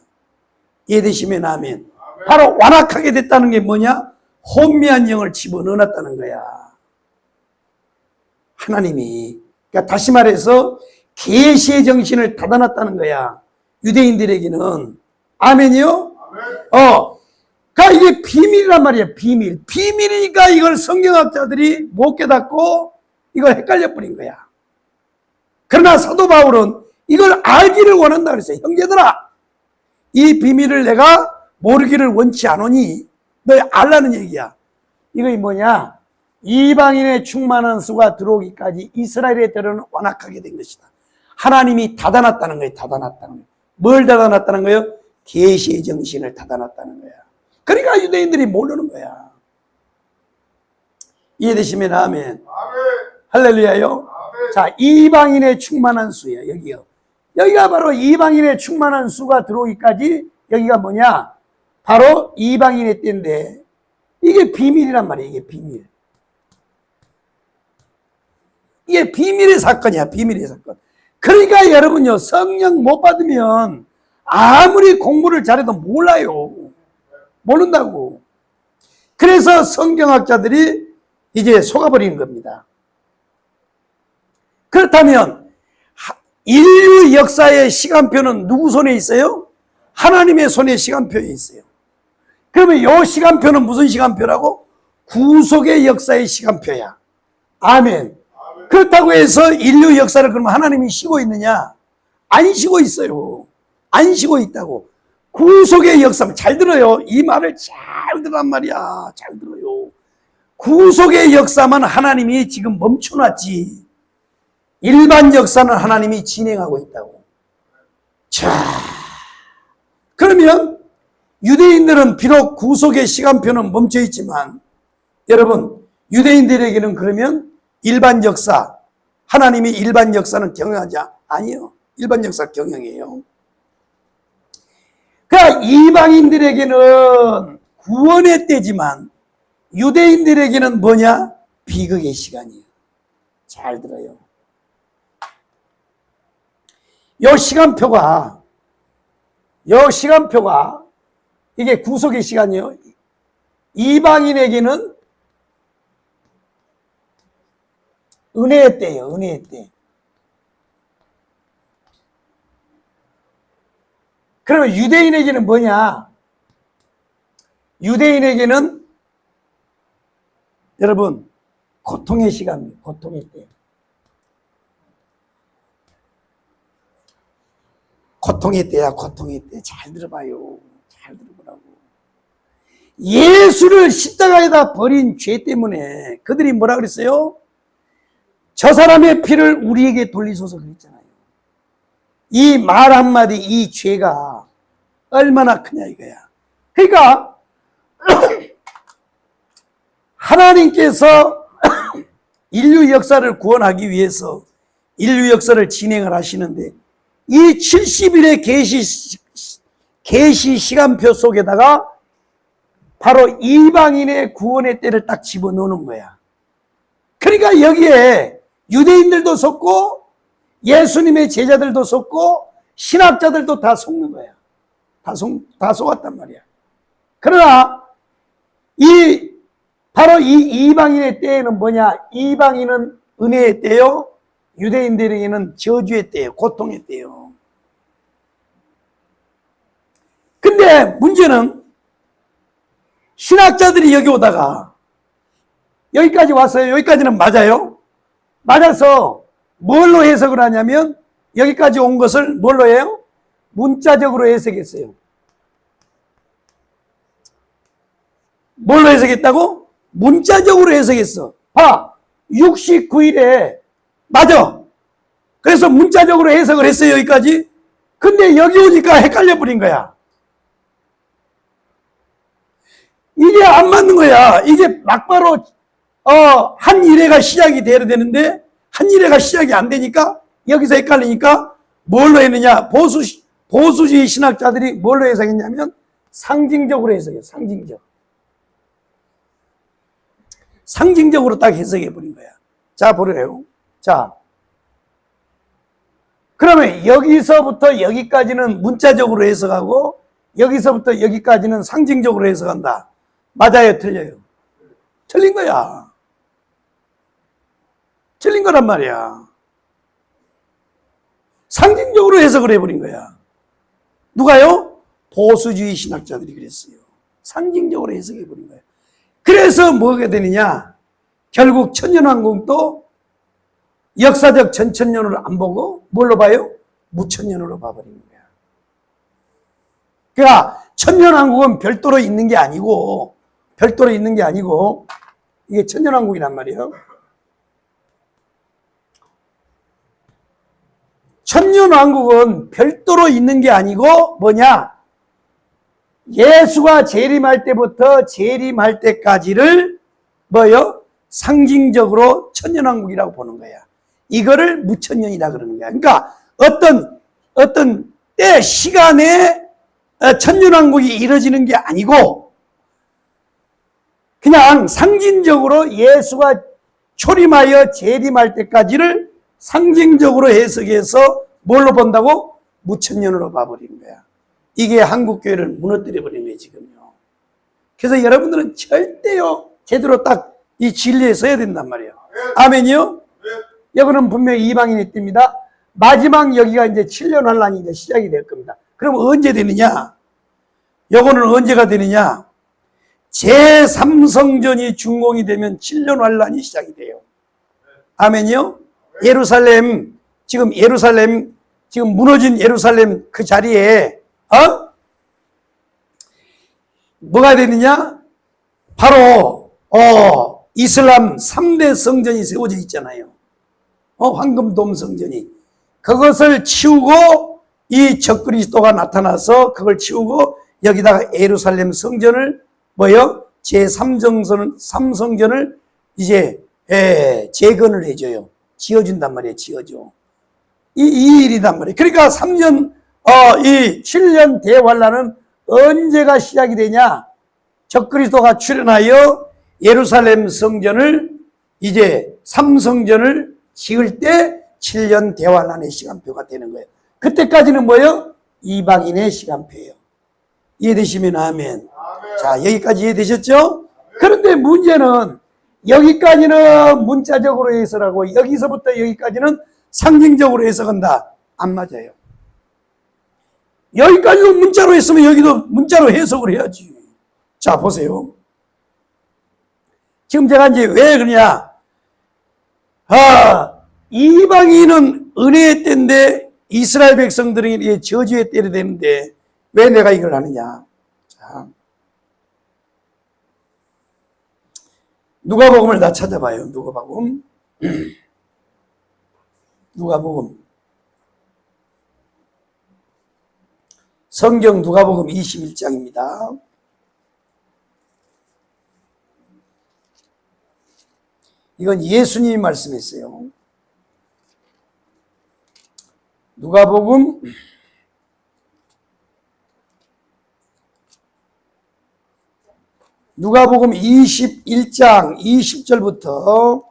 이해되시면 아멘. 바로 완악하게 됐다는 게 뭐냐? 혼미한 영을 집어넣었다는 거야. 하나님이. 그러니까 다시 말해서 계시의 정신을 닫아놨다는 거야. 유대인들에게는. 아멘이요? 그러니까 이게 비밀이란 말이야. 비밀. 비밀이니까 이걸 성경학자들이 못 깨닫고 이걸 헷갈려 버린 거야. 그러나 사도 바울은 이걸 알기를 원한다 그랬어요. 형제들아, 이 비밀을 내가 모르기를 원치 않으니 너 알라는 얘기야. 이거 뭐냐? 이방인의 충만한 수가 들어오기까지 이스라엘의 때로는 완악하게 된 것이다. 하나님이 닫아놨다는 거예요. 닫아놨다는 거예요. 뭘 닫아놨다는 거예요? 계시의 정신을 닫아놨다는 거야. 그러니까 유대인들이 모르는 거야. 이해되시면 아멘. 할렐루야요. 아멘. 자, 이방인의 충만한 수예요. 여기요. 여기가 바로 이방인의 충만한 수가 들어오기까지 여기가 뭐냐? 바로 이방인의 때인데 이게 비밀이란 말이에요. 이게 비밀. 이게 비밀의 사건이야. 비밀의 사건. 그러니까 여러분요, 성령 못 받으면 아무리 공부를 잘해도 몰라요. 모른다고. 그래서 성경학자들이 이제 속아버리는 겁니다. 그렇다면 인류 역사의 시간표는 누구 손에 있어요? 하나님의 손에 시간표에 있어요. 그러면 이 시간표는 무슨 시간표라고? 구속의 역사의 시간표야. 아멘. 그렇다고 해서 인류 역사를 그러면 하나님이 쉬고 있느냐? 안 쉬고 있어요. 안 쉬고 있다고. 구속의 역사, 잘 들어요. 이 말을 잘 들란 말이야. 잘 들어요. 구속의 역사만 하나님이 지금 멈춰놨지. 일반 역사는 하나님이 진행하고 있다고. 자, 그러면 유대인들은 비록 구속의 시간표는 멈춰 있지만 여러분, 유대인들에게는 그러면 일반 역사, 하나님이 일반 역사는 경영하지 아니요. 일반 역사 경영이에요. 그러니까 이방인들에게는 구원의 때지만 유대인들에게는 뭐냐? 비극의 시간이에요. 잘 들어요. 요 시간표가 이게 구속의 시간이에요. 이방인에게는 은혜의 때예요. 은혜의 때. 그러면 유대인에게는 뭐냐? 유대인에게는 여러분 고통의 시간입니다. 고통의 때. 고통의 때야. 고통의 때. 잘 들어봐요. 잘 들어보라고. 예수를 십자가에다 버린 죄 때문에 그들이 뭐라 그랬어요? 저 사람의 피를 우리에게 돌리소서 그랬잖아요. 이 말 한마디, 이 죄가 얼마나 크냐 이거야. 그러니까 하나님께서 인류 역사를 구원하기 위해서 인류 역사를 진행을 하시는데 이 70일의 계시 시간표 속에다가 바로 이방인의 구원의 때를 딱 집어넣는 거야. 그러니까 여기에 유대인들도 속고 예수님의 제자들도 속고 신학자들도 다 속는 거야. 다 속았단 말이야. 그러나 바로 이 이방인의 때에는 뭐냐? 이방인은 은혜의 때요, 유대인들에게는 저주의 때예요. 고통의 때예요. 근데 문제는 신학자들이 여기 오다가 여기까지 왔어요. 여기까지는 맞아요. 맞아서 뭘로 해석을 하냐면 여기까지 온 것을 뭘로 해요? 문자적으로 해석했어요. 뭘로 해석했다고? 문자적으로 해석했어. 봐, 69일에 맞아. 그래서 문자적으로 해석을 했어요. 여기까지. 근데 여기 오니까 헷갈려 버린 거야. 이게 안 맞는 거야. 이게 막바로 한 일회가 시작이 돼야 되는데 한 일회가 시작이 안 되니까 여기서 헷갈리니까 뭘로 했느냐? 보수주의 신학자들이 뭘로 해석했냐면 상징적으로 해석해요. 상징적으로 딱 해석해 버린 거야. 자, 보래요. 자, 그러면 여기서부터 여기까지는 문자적으로 해석하고 여기서부터 여기까지는 상징적으로 해석한다. 맞아요? 틀려요? 틀린 거야. 틀린 거란 말이야. 상징적으로 해석을 해버린 거야. 누가요? 보수주의 신학자들이 그랬어요. 상징적으로 해석해버린 거야. 그래서 뭐가 되느냐? 결국 천년왕국도 역사적 전천년으로 안 보고 뭘로 봐요? 무천년으로 봐버리는 거야. 그러니까 천년왕국은 별도로 있는 게 아니고 이게 천년왕국이란 말이에요. 천년왕국은 별도로 있는 게 아니고 뭐냐? 예수가 재림할 때부터 재림할 때까지를 뭐요? 상징적으로 천년왕국이라고 보는 거야. 이거를 무천년이라 그러는 거야. 그러니까 어떤 때 시간에 천년왕국이 이루어지는 게 아니고 그냥 상징적으로 예수가 초림하여 재림할 때까지를 상징적으로 해석해서 뭘로 본다고? 무천년으로 봐버리는 거야. 이게 한국교회를 무너뜨려 버리는 거예요, 지금요. 그래서 여러분들은 절대요, 제대로 딱 이 진리에 서야 된단 말이에요. 아멘이요? 여기는 분명히 이방인이 뜹니다. 마지막 여기가 이제 7년 환란이 이제 시작이 될 겁니다. 그럼 언제 되느냐? 요거는 언제가 되느냐? 제3성전이 준공이 되면 7년 환란이 시작이 돼요. 아멘이요? 지금 무너진 예루살렘 그 자리에, 뭐가 되느냐? 바로, 이슬람 3대 성전이 세워져 있잖아요. 황금돔 성전이. 그것을 치우고, 이 적그리스도가 나타나서 그걸 치우고, 여기다가 예루살렘 성전을, 제3성전을 이제, 재건을 해줘요. 지어준단 말이에요, 지어줘. 이 일이단 말이에요. 그러니까 이 7년 대환란은 언제가 시작이 되냐? 적그리스도가 출현하여 예루살렘 성전을 이제 3성전을 지을 때 7년 대환란의 시간표가 되는 거예요. 그때까지는 뭐예요? 이방인의 시간표예요. 이해되시면 아멘. 자, 여기까지 이해되셨죠? 그런데 문제는 여기까지는 문자적으로 해석하고 여기서부터 여기까지는 상징적으로 해석한다. 안 맞아요. 여기까지도 문자로 했으면 여기도 문자로 해석을 해야지. 자, 보세요. 지금 제가 이제 왜 그러냐? 이방인은 은혜의 때인데 이스라엘 백성들이 저주의 때가 되는데 왜 내가 이걸 하느냐? 자, 누가복음을 다 찾아봐요. 누가복음. 누가복음. 성경 누가복음 21장입니다. 이건 예수님이 말씀했어요. 누가복음 21장 20절부터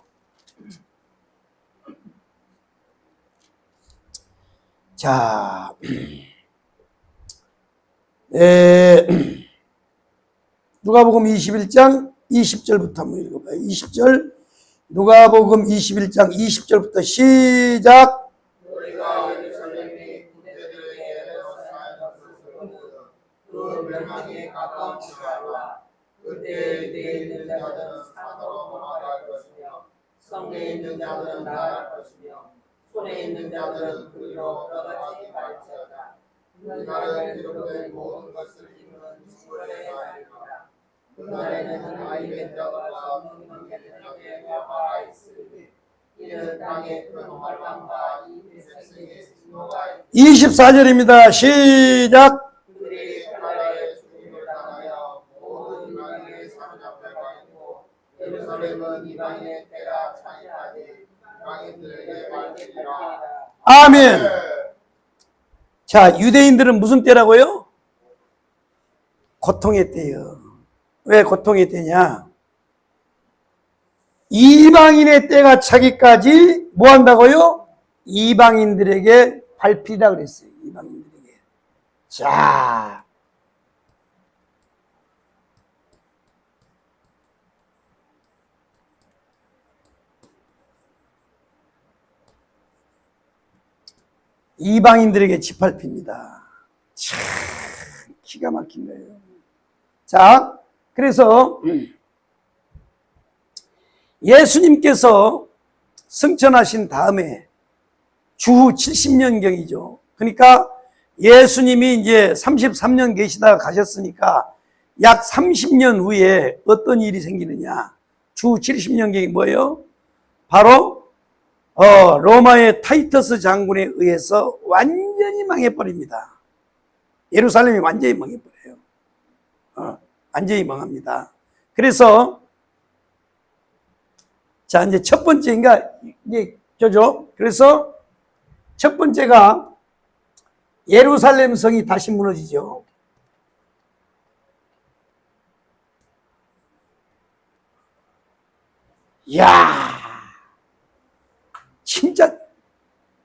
자, 누가복음 21장 20절부터 한번 읽어봐요. 20절. 누가복음 21장 20절부터 시작. 우리가 예루살렘이 군대들에게 그 멸망에 가까운 시간이라. 그때 유대에 있는 자들은 산으로 도망갈 것이며 성내에 있는 자들은 나갈 것이며 손에 있는 자들은 그 위로 떠같이 갈지어다. 그날에 기록된 모든 것을 이루는 충분히 말이라. 그날에는 아이의 뼈가 없는 개들에게 말아 있으니 이는 땅에 큰 활방과 이 백성의 진노가 24절입니다. 시작. 그들이 그날에 죽임을 당하여 모든 이방인의 사로잡혀 가고 예루살렘은 이방인의 때가 차지하니 이방인들에게 말되리라. 아멘. 자, 유대인들은 무슨 때라고요? 고통의 때요. 왜 고통의 때냐? 이방인의 때가 차기까지 뭐 한다고요? 이방인들에게 밟히다 그랬어요. 이방인들에게. 자, 이방인들에게 짓밟힙니다. 참 기가 막힌 거예요. 자, 그래서 예수님께서 승천하신 다음에 주후 70년경이죠. 그러니까 예수님이 이제 33년 계시다가 가셨으니까 약 30년 후에 어떤 일이 생기느냐. 주후 70년경이 뭐예요? 바로 로마의 타이터스 장군에 의해서 완전히 망해버립니다. 예루살렘이 완전히 망해버려요. 완전히 망합니다. 그래서 자, 이제 첫 번째인가 이제 저죠. 그래서 첫 번째가 예루살렘 성이 다시 무너지죠. 이야, 진짜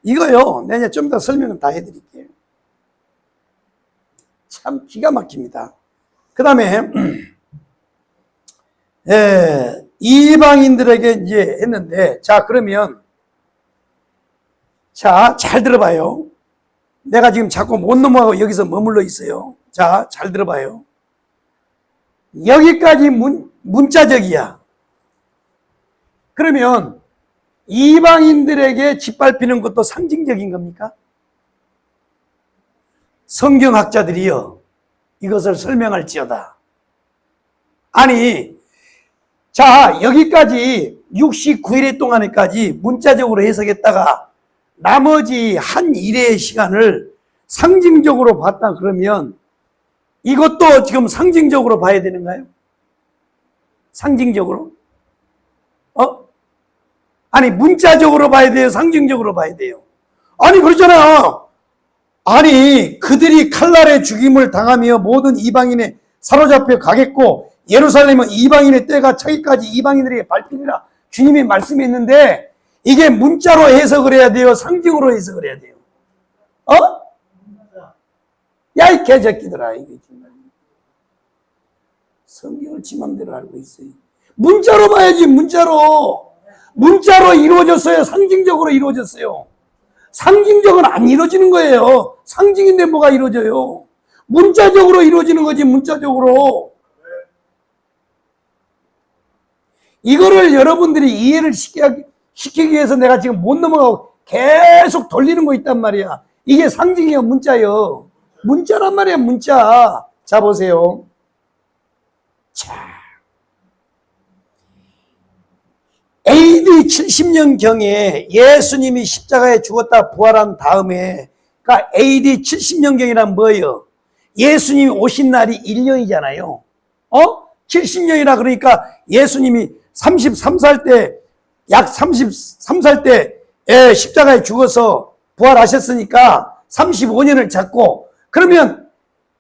이거요. 내가 좀 더 설명을 다 해드릴게요. 참 기가 막힙니다. 그 다음에 이방인들에게 이제 했는데, 자, 그러면 자, 잘 들어봐요. 내가 지금 자꾸 못 넘어가고 여기서 머물러 있어요. 자, 잘 들어봐요. 여기까지 문자적이야. 그러면 이방인들에게 짓밟히는 것도 상징적인 겁니까? 성경학자들이요, 이것을 설명할지어다. 아니, 자, 여기까지 69일의 동안에까지 문자적으로 해석했다가 나머지 한 일의 시간을 상징적으로 봤다 그러면 이것도 지금 상징적으로 봐야 되는가요? 상징적으로? 아니, 문자적으로 봐야 돼요? 상징적으로 봐야 돼요? 아니, 그렇잖아. 아니 그들이 칼날에 죽임을 당하며 모든 이방인에 사로잡혀 가겠고 예루살렘은 이방인의 때가 차기까지 이방인들에게 밟히리라. 주님이 말씀했는데 이게 문자로 해석을 해야 돼요? 상징으로 해석을 해야 돼요? 어? 야, 이 개새끼들아. 이게 정말. 성경을 지 맘대로 알고 있어요. 문자로 봐야지, 문자로. 문자로 이루어졌어요? 상징적으로 이루어졌어요? 상징적으로 안 이루어지는 거예요. 상징인데 뭐가 이루어져요? 문자적으로 이루어지는 거지, 문자적으로. 이거를 여러분들이 이해를 시키기 위해서 내가 지금 못 넘어가고 계속 돌리는 거 있단 말이야. 이게 상징이요, 문자요. 문자란 말이야, 문자. 자, 보세요. 자. AD 70년경에 예수님이 십자가에 죽었다 부활한 다음에, 그러니까 AD 70년경이란 뭐예요? 예수님이 오신 날이 1년이잖아요. 70년이라 그러니까 예수님이 33살 때, 약 33살 때 십자가에 죽어서 부활하셨으니까 35년을 잡고, 그러면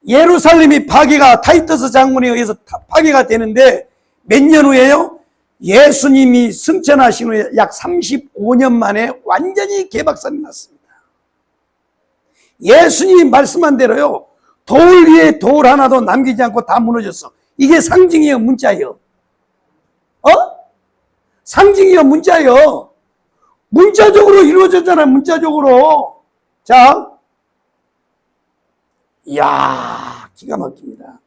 예루살렘이 파괴가 타이터스 장군에 의해서 파괴가 되는데 몇 년 후에요? 예수님이 승천하신 후에 약 35년 만에 완전히 개박살이 났습니다. 예수님이 말씀한 대로요, 돌 위에 돌 하나도 남기지 않고 다 무너졌어. 이게 상징이요, 문자요? 상징이요, 문자요? 문자적으로 이루어졌잖아요, 문자적으로. 자, 이야, 기가 막힙니다.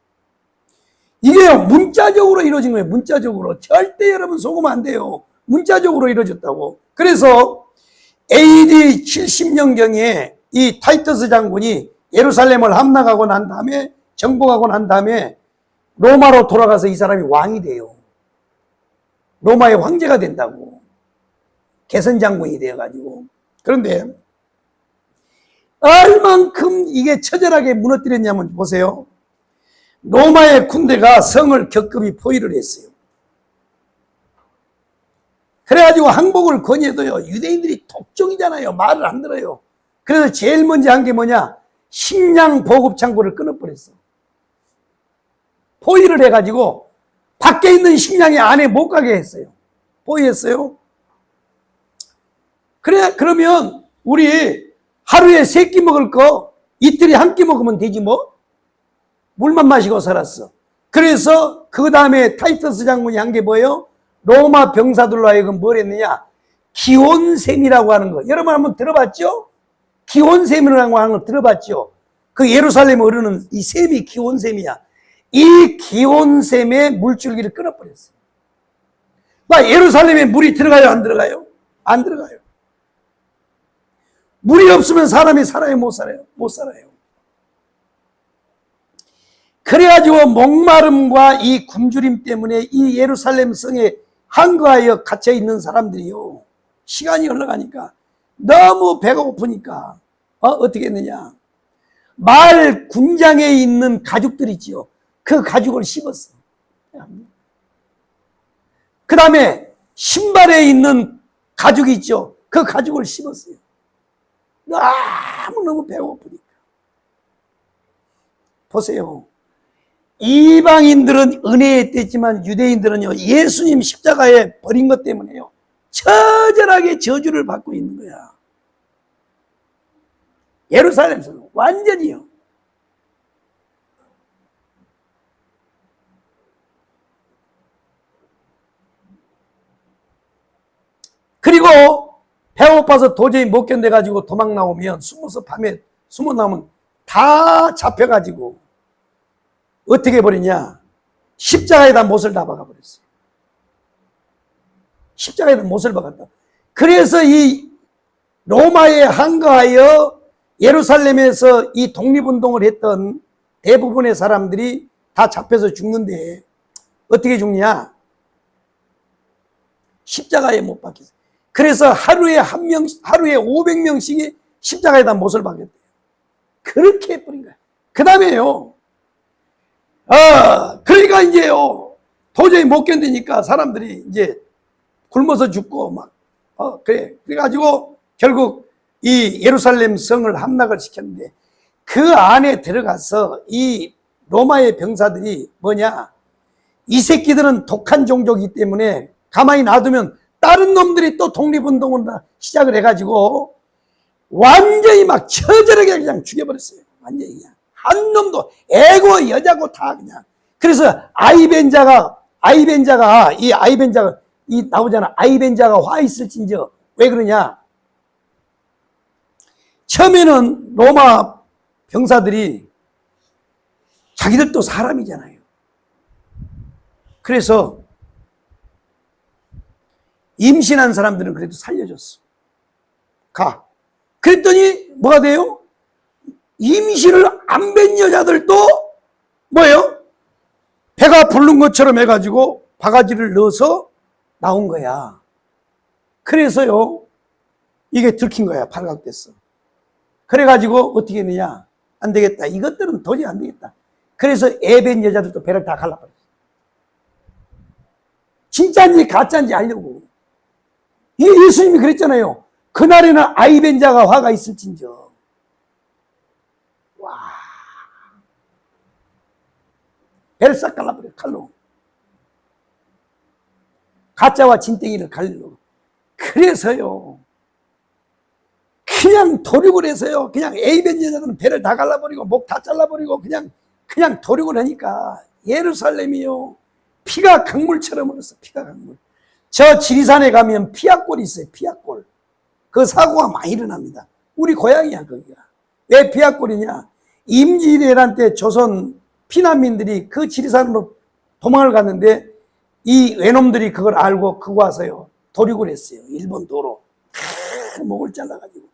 이게 문자적으로 이루어진 거예요, 문자적으로. 절대 여러분 속으면 안 돼요. 문자적으로 이루어졌다고. 그래서 AD 70년경에 이 타이터스 장군이 예루살렘을 함락하고 난 다음에, 정복하고 난 다음에 로마로 돌아가서 이 사람이 왕이 돼요. 로마의 황제가 된다고. 개선 장군이 되어가지고. 그런데 얼만큼 이게 처절하게 무너뜨렸냐면 보세요. 로마의 군대가 성을 격급히 포위를 했어요. 그래가지고 항복을 권해도요, 유대인들이 독종이잖아요. 말을 안 들어요. 그래서 제일 먼저 한 게 뭐냐? 식량 보급 창고를 끊어버렸어. 포위를 해가지고 밖에 있는 식량이 안에 못 가게 했어요. 포위했어요. 그래, 그러면 우리 하루에 3끼 먹을 거 이틀에 1끼 먹으면 되지 뭐? 물만 마시고 살았어. 그래서 그 다음에 타이터스 장군이 한 게 뭐예요? 로마 병사들로 하여금 뭘 했느냐? 기온셈이라고 하는 거. 여러분 한번 들어봤죠? 기온셈이라고 하는 거 들어봤죠? 그 예루살렘에 흐르는 이 셈이 기온셈이야. 이 기온셈에 물줄기를 끊어버렸어요. 막 예루살렘에 물이 들어가요, 안 들어가요? 안 들어가요. 물이 없으면 사람이 살아요, 못 살아요? 못 살아요. 그래가지고 목마름과 이 굶주림 때문에 이 예루살렘 성에 한가하여 갇혀 있는 사람들이요, 시간이 흘러가니까 너무 배가 고프니까 어떻게 했느냐? 마을 군장에 있는 가죽들 있지요. 그 가죽을 씹었어. 그 다음에 신발에 있는 가죽이 있죠. 그 가죽을 씹었어요. 너무 배고프니까. 보세요. 이방인들은 은혜에 뗐지만 유대인들은요, 예수님 십자가에 버린 것 때문에요, 처절하게 저주를 받고 있는 거야. 예루살렘에서는 완전히요. 그리고 배고파서 도저히 못 견뎌가지고 도망 나오면, 숨어서 밤에 숨어 나오면 다 잡혀가지고 어떻게 버리냐? 십자가에다 못을 다 박아버렸어요. 십자가에다 못을 박았다. 그래서 이 로마에 항거하여 예루살렘에서 이 독립운동을 했던 대부분의 사람들이 다 잡혀서 죽는데 어떻게 죽냐? 십자가에 못 박혔어요. 그래서 하루에 500명씩이 십자가에다 못을 박였대요. 그렇게 해버린 거야. 그 다음에요, 그러니까 이제요, 도저히 못 견디니까 사람들이 이제 굶어서 죽고 막, 그래가지고 결국 이 예루살렘 성을 함락을 시켰는데, 그 안에 들어가서 이 로마의 병사들이 뭐냐, 이 새끼들은 독한 종족이기 때문에 가만히 놔두면 다른 놈들이 또 독립운동을 시작을 해가지고 완전히 막 처절하게 그냥 죽여버렸어요. 완전히 그냥 한 놈도 애고 여자고 다 그냥. 그래서 아이벤자가 이 나오잖아. 아이벤자가 화 있을진저. 왜 그러냐? 처음에는 로마 병사들이 자기들도 사람이잖아요. 그래서 임신한 사람들은 그래도 살려줬어. 가. 그랬더니 뭐가 돼요? 임신을 안 뵌 여자들도 뭐예요? 배가 부른 것처럼 해가지고 바가지를 넣어서 나온 거야. 그래서요, 이게 들킨 거야. 발각됐어. 그래가지고 어떻게 했느냐? 안 되겠다. 이것들은 도저히 안 되겠다. 그래서 애밴 여자들도 배를 다 갈라버렸어. 진짜인지 가짜인지 알려고. 이 예수님이 그랬잖아요. 그날에는 아이벤자가 화가 있을진저. 와. 배를 싹 갈라버려, 칼로. 가짜와 진땡이를 갈려. 그래서요, 그냥 도륙을 해서요, 그냥 에이벤 여자들은 배를 다 갈라버리고, 목 다 잘라버리고, 그냥 도륙을 하니까, 예루살렘이요, 피가 강물처럼 흘렀어, 피가 강물. 저 지리산에 가면 피약골이 있어요, 피약골. 그 사고가 많이 일어납니다. 우리 고향이야, 거기가. 왜 피약골이냐? 임진왜란 때 조선 피난민들이 그 지리산으로 도망을 갔는데, 이 외놈들이 그걸 알고 그거 와서요, 도륙을 했어요. 일본 도로. 목을 잘라가지고.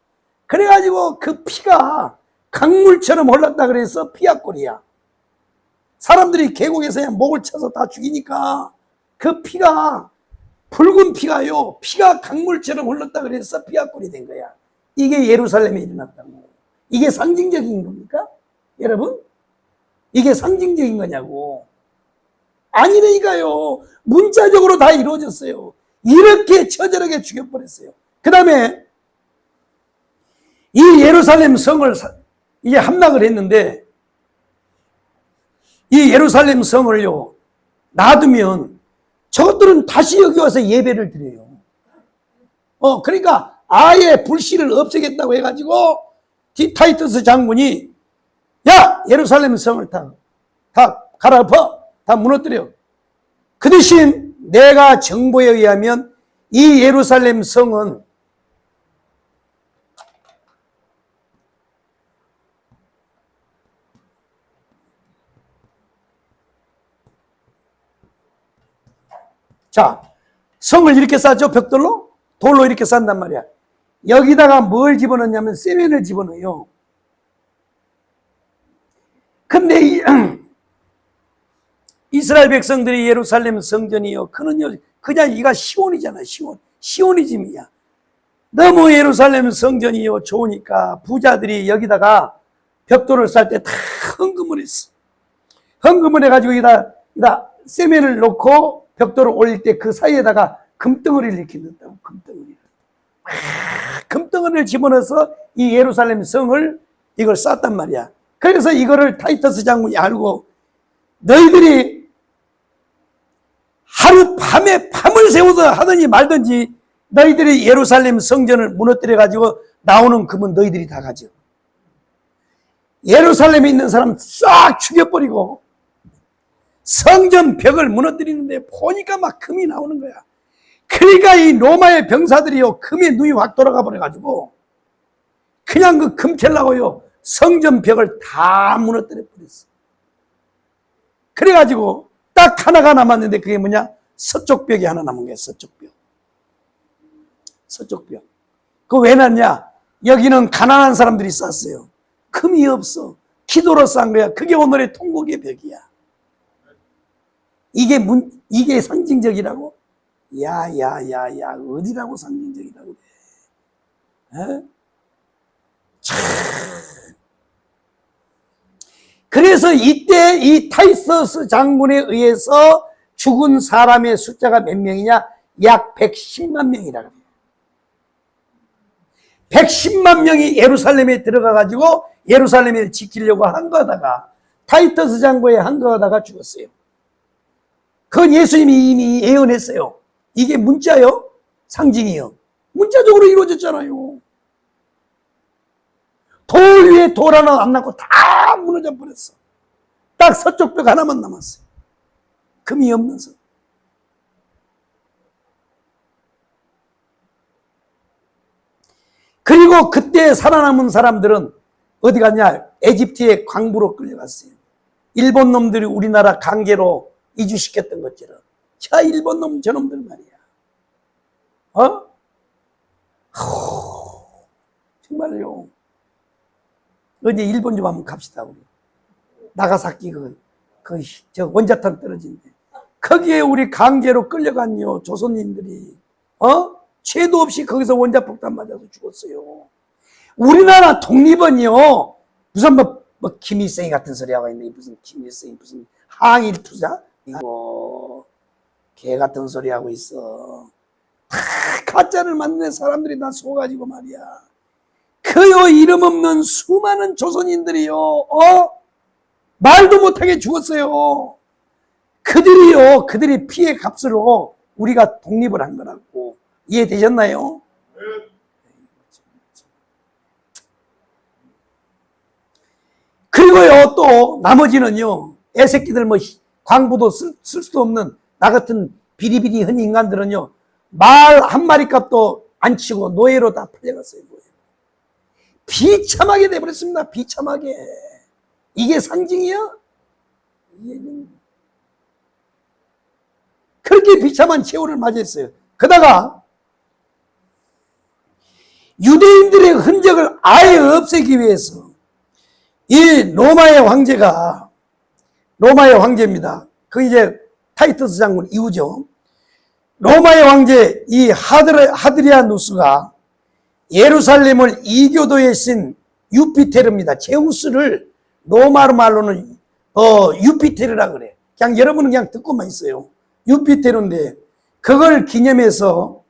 그래가지고 그 피가 강물처럼 흘렀다 그래서 피약골이야. 사람들이 계곡에서 그냥 목을 쳐서 다 죽이니까 그 피가, 붉은 피가요, 피가 강물처럼 흘렀다 그래서 피약골이 된 거야. 이게 예루살렘에 일어났다고. 이게 상징적인 겁니까? 여러분? 이게 상징적인 거냐고. 아니라니까요. 문자적으로 다 이루어졌어요. 이렇게 처절하게 죽여버렸어요. 그 다음에 이 예루살렘 성을 이제 함락을 했는데, 이 예루살렘 성을요, 놔두면 저것들은 다시 여기 와서 예배를 드려요. 그러니까 아예 불씨를 없애겠다고 해가지고 타이투스 장군이, 야, 예루살렘 성을 다 갈아엎어, 다 무너뜨려. 그 대신 내가 정보에 의하면 이 예루살렘 성은 자, 성을 이렇게 쌓죠, 벽돌로? 돌로 이렇게 쌓는단 말이야. 여기다가 뭘 집어넣냐면 세면을 집어넣어요. 근데 이스라엘 백성들이 예루살렘 성전이요, 그는요, 그냥 이가 시온이잖아, 시온이즘이야. 너무 예루살렘 성전이요, 좋으니까 부자들이 여기다가 벽돌을 쌓을 때 다 헌금을 했어. 헌금을 해가지고 여기다 세면을 놓고 벽돌을 올릴 때 그 사이에다가 금덩어리를 이렇게 넣었다고, 금덩어리를. 금덩어리를 집어넣어서 이 예루살렘 성을 이걸 쌓았단 말이야. 그래서 이거를 타이터스 장군이 알고, 너희들이 하루 밤을 새워서 하든지 말든지 너희들이 예루살렘 성전을 무너뜨려가지고 나오는 금은 너희들이 다 가져. 예루살렘에 있는 사람 싹 죽여버리고 성전 벽을 무너뜨리는데 보니까 막 금이 나오는 거야. 그러니까 이 로마의 병사들이요, 금에 눈이 확 돌아가 버려가지고 그냥 그 금 캘라고요, 성전 벽을 다 무너뜨려 버렸어. 그래가지고 딱 하나가 남았는데 그게 뭐냐? 서쪽 벽이 하나 남은 거야, 서쪽 벽. 서쪽 벽. 그거 왜 놨냐? 여기는 가난한 사람들이 쌌어요. 금이 없어. 기도로 싼 거야. 그게 오늘의 통곡의 벽이야. 이게 상징적이라고? 야, 어디라고 상징적이라고 그래? 참. 그래서 이때 이 타이서스 장군에 의해서 죽은 사람의 숫자가 몇 명이냐? 약 110만 명이라고 해요. 110만 명이 예루살렘에 들어가가지고 예루살렘을 지키려고 한거하다가 타이터스 장고에 한거하다가 죽었어요. 그건 예수님이 이미 예언했어요. 이게 문자요? 상징이요? 문자적으로 이루어졌잖아요. 돌 위에 돌 하나 안 남고 다 무너져 버렸어. 딱 서쪽 벽 하나만 남았어요. 금이 없는 성. 그리고 그때 살아남은 사람들은 어디 갔냐? 에집트의 광부로 끌려갔어요. 일본 놈들이 우리나라 강제로 이주시켰던 것처럼. 자, 일본 놈 저놈들 말이야. 정말요. 어제 일본 좀 한번 갑시다, 우리. 나가사키 저 원자탄 떨어진데. 거기에 우리 강제로 끌려간요, 조선인들이. 죄도 없이 거기서 원자폭탄 맞아서 죽었어요. 우리나라 독립은요, 무슨 김일성이 같은 소리 하고 있네. 무슨 김일성이 무슨 항일 투자? 이거, 개 같은 소리 하고 있어. 다 가짜를 만드는 사람들이 다 속아가지고 말이야. 그요 이름 없는 수많은 조선인들이요, 말도 못하게 죽었어요. 그들이 피해 값으로 우리가 독립을 한 거라고. 이해되셨나요? 그리고요, 또 나머지는요, 애새끼들 광부도 쓸 수도 없는 나 같은 비리비리한 인간들은요, 말 한 마리 값도 안 치고 노예로 다 팔려갔어요. 노예로. 비참하게 돼버렸습니다. 비참하게. 이게 상징이야? 그렇게 비참한 최후를 맞이했어요. 그러다가 유대인들의 흔적을 아예 없애기 위해서 이 로마의 황제입니다. 그 이제 타이터스 장군 이후죠. 로마의 황제 이 하드리아누스가 예루살렘을 이교도의 신 유피테르입니다. 제우스를 로마 말로는 유피테르라 그래. 그냥 여러분은 그냥 듣고만 있어요. 유피테르인데 그걸 기념해서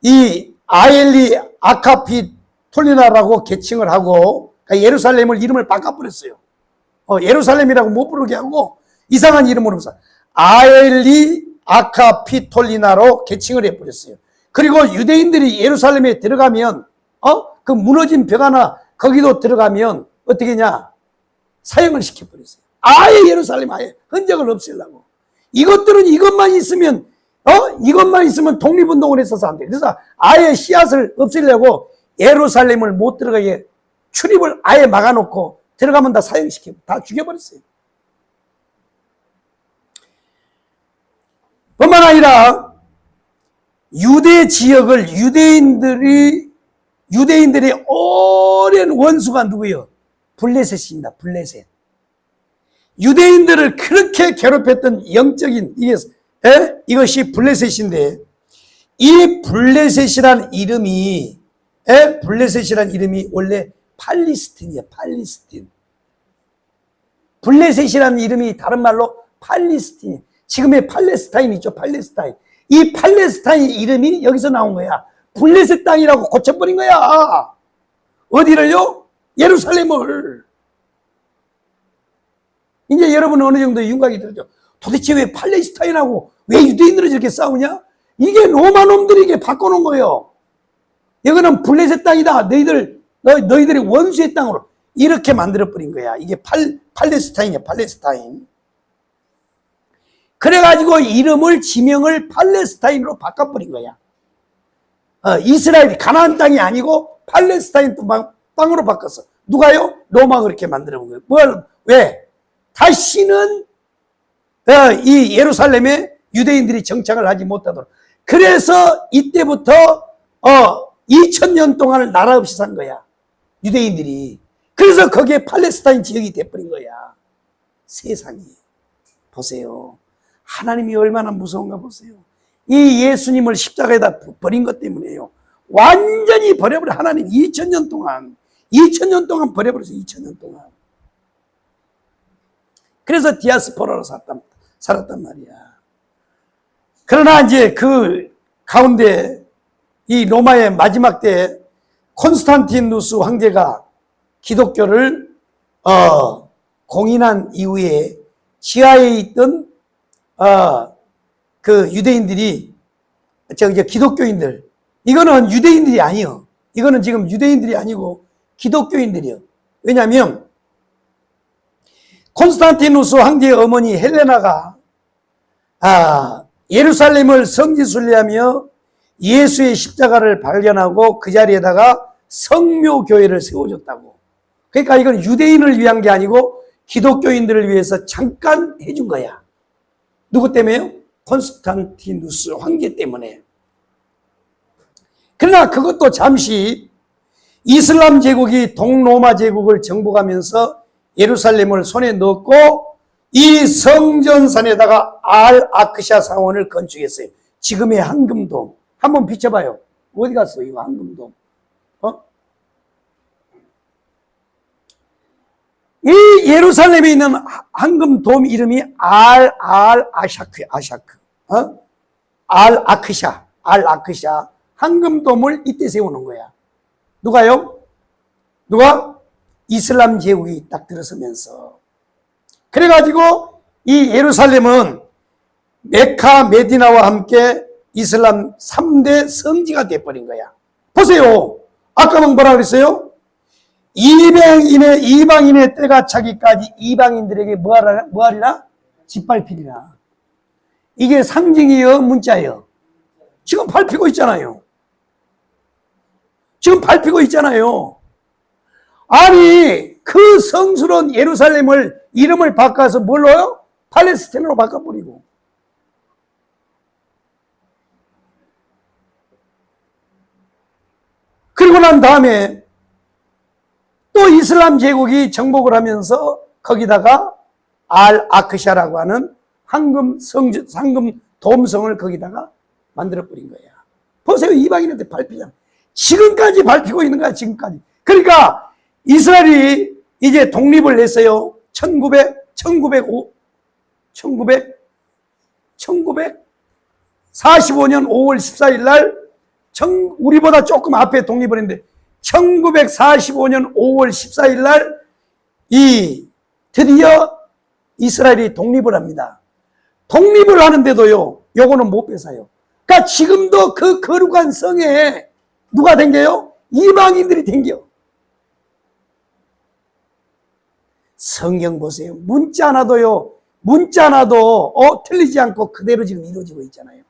이 아엘리 아카피톨리나라고 개칭을 하고 예루살렘을 이름을 바꿔버렸어요. 예루살렘이라고 못 부르게 하고 이상한 이름으로 해서 아엘리 아카피톨리나로 개칭을 해버렸어요. 그리고 유대인들이 예루살렘에 들어가면 그 무너진 벽 하나 거기도 들어가면 어떻게 하냐? 사형을 시켜버렸어요. 아예 예루살렘 아예 흔적을 없애려고. 이것들은 이것만 있으면 독립운동을 했어서 안 돼. 그래서 아예 씨앗을 없애려고 예루살렘을 못 들어가게 출입을 아예 막아놓고 들어가면 다 사형시키고 다 죽여버렸어요. 뿐만 아니라 유대 지역을 유대인들의 오랜 원수가 누구예요? 블레셋입니다. 블레셋. 유대인들을 그렇게 괴롭혔던 영적인 이것이 블레셋인데 이 블레셋이란 이름이 원래 팔리스틴이에요. 팔리스틴. 블레셋이라는 이름이 다른 말로 팔리스틴이에요. 지금의 팔레스타인 있죠. 팔레스타인. 이 팔레스타인 이름이 여기서 나온 거야. 블레셋 땅이라고 고쳐버린 거야. 어디를요? 예루살렘을. 이제 여러분은 어느 정도 윤곽이 들죠. 도대체 왜 팔레스타인하고 왜 유대인들이 저렇게 싸우냐? 이게 로마 놈들이 이게 바꿔놓은 거예요. 여기는 블레셋 땅이다. 너희들이 원수의 땅으로 이렇게 만들어버린 거야. 이게 팔레스타인이야. 팔레스타인. 그래가지고 이름을 지명을 팔레스타인으로 바꿔버린 거야. 이스라엘이 가나안 땅이 아니고 팔레스타인 땅으로 바꿨어. 누가요? 로마가 그렇게 만들어본 거예요. 왜? 다시는 이 예루살렘에 유대인들이 정착을 하지 못하도록. 그래서 이때부터 2000년 동안을 나라 없이 산 거야. 유대인들이. 그래서 거기에 팔레스타인 지역이 돼버린 거야. 세상에. 보세요. 하나님이 얼마나 무서운가 보세요. 이 예수님을 십자가에다 버린 것 때문에요. 완전히 버려버려. 하나님 2000년 동안 버려버렸어요. 2000년 동안. 그래서 디아스포라로 살았단 말이야. 그러나 이제 그 가운데 이 로마의 마지막 때 콘스탄티누스 황제가 기독교를 공인한 이후에 지하에 있던 그 유대인들이 기독교인들, 이거는 유대인들이 아니요. 이거는 지금 유대인들이 아니고 기독교인들이요. 왜냐하면 콘스탄티누스 황제의 어머니 헬레나가 예루살렘을 성지순례하며 예수의 십자가를 발견하고 그 자리에다가 성묘교회를 세워줬다고. 그러니까 이건 유대인을 위한 게 아니고 기독교인들을 위해서 잠깐 해준 거야. 누구 때문에요? 콘스탄티누스 황제 때문에. 그러나 그것도 잠시 이슬람 제국이 동로마 제국을 정복하면서 예루살렘을 손에 넣고 이 성전산에다가 알-아크샤 사원을 건축했어요. 지금의 황금돔. 한번 비춰봐요. 어디 갔어, 이거 황금돔? 이 예루살렘에 있는 황금돔 이름이 알-아샤크. 알-아크샤. 황금돔을 이때 세우는 거야. 누가요? 누가? 이슬람 제국이 딱 들어서면서. 그래가지고 이 예루살렘은 메카, 메디나와 함께 이슬람 3대 성지가 돼버린 거야. 보세요. 아까 뭐라 그랬어요? 이방인의 때가 차기까지 이방인들에게 뭐하리라? 짓밟히리라. 이게 상징이요, 문자예요. 지금 밟히고 있잖아요. 아니, 그 성스러운 예루살렘을 이름을 바꿔서 뭘로요? 팔레스타인으로 바꿔버리고. 그리고 난 다음에 또 이슬람 제국이 정복을 하면서 거기다가 알-아크샤라고 하는 황금 돔성을 거기다가 만들어버린 거야. 보세요. 이방인한테 밟히잖아. 지금까지 밟히고 있는 거야. 지금까지. 그러니까 이스라엘이 이제 독립을 냈어요. 1945년 5월 14일 날 우리보다 조금 앞에 독립을 했는데 1945년 5월 14일 날 드디어 이스라엘이 독립을 합니다. 독립을 하는데도요, 요거는 못 뺏어요. 그러니까 지금도 그 거룩한 성에 누가 댕겨요? 이방인들이 댕겨. 성경 보세요. 문자 하나도 틀리지 않고 그대로 지금 이루어지고 있잖아요.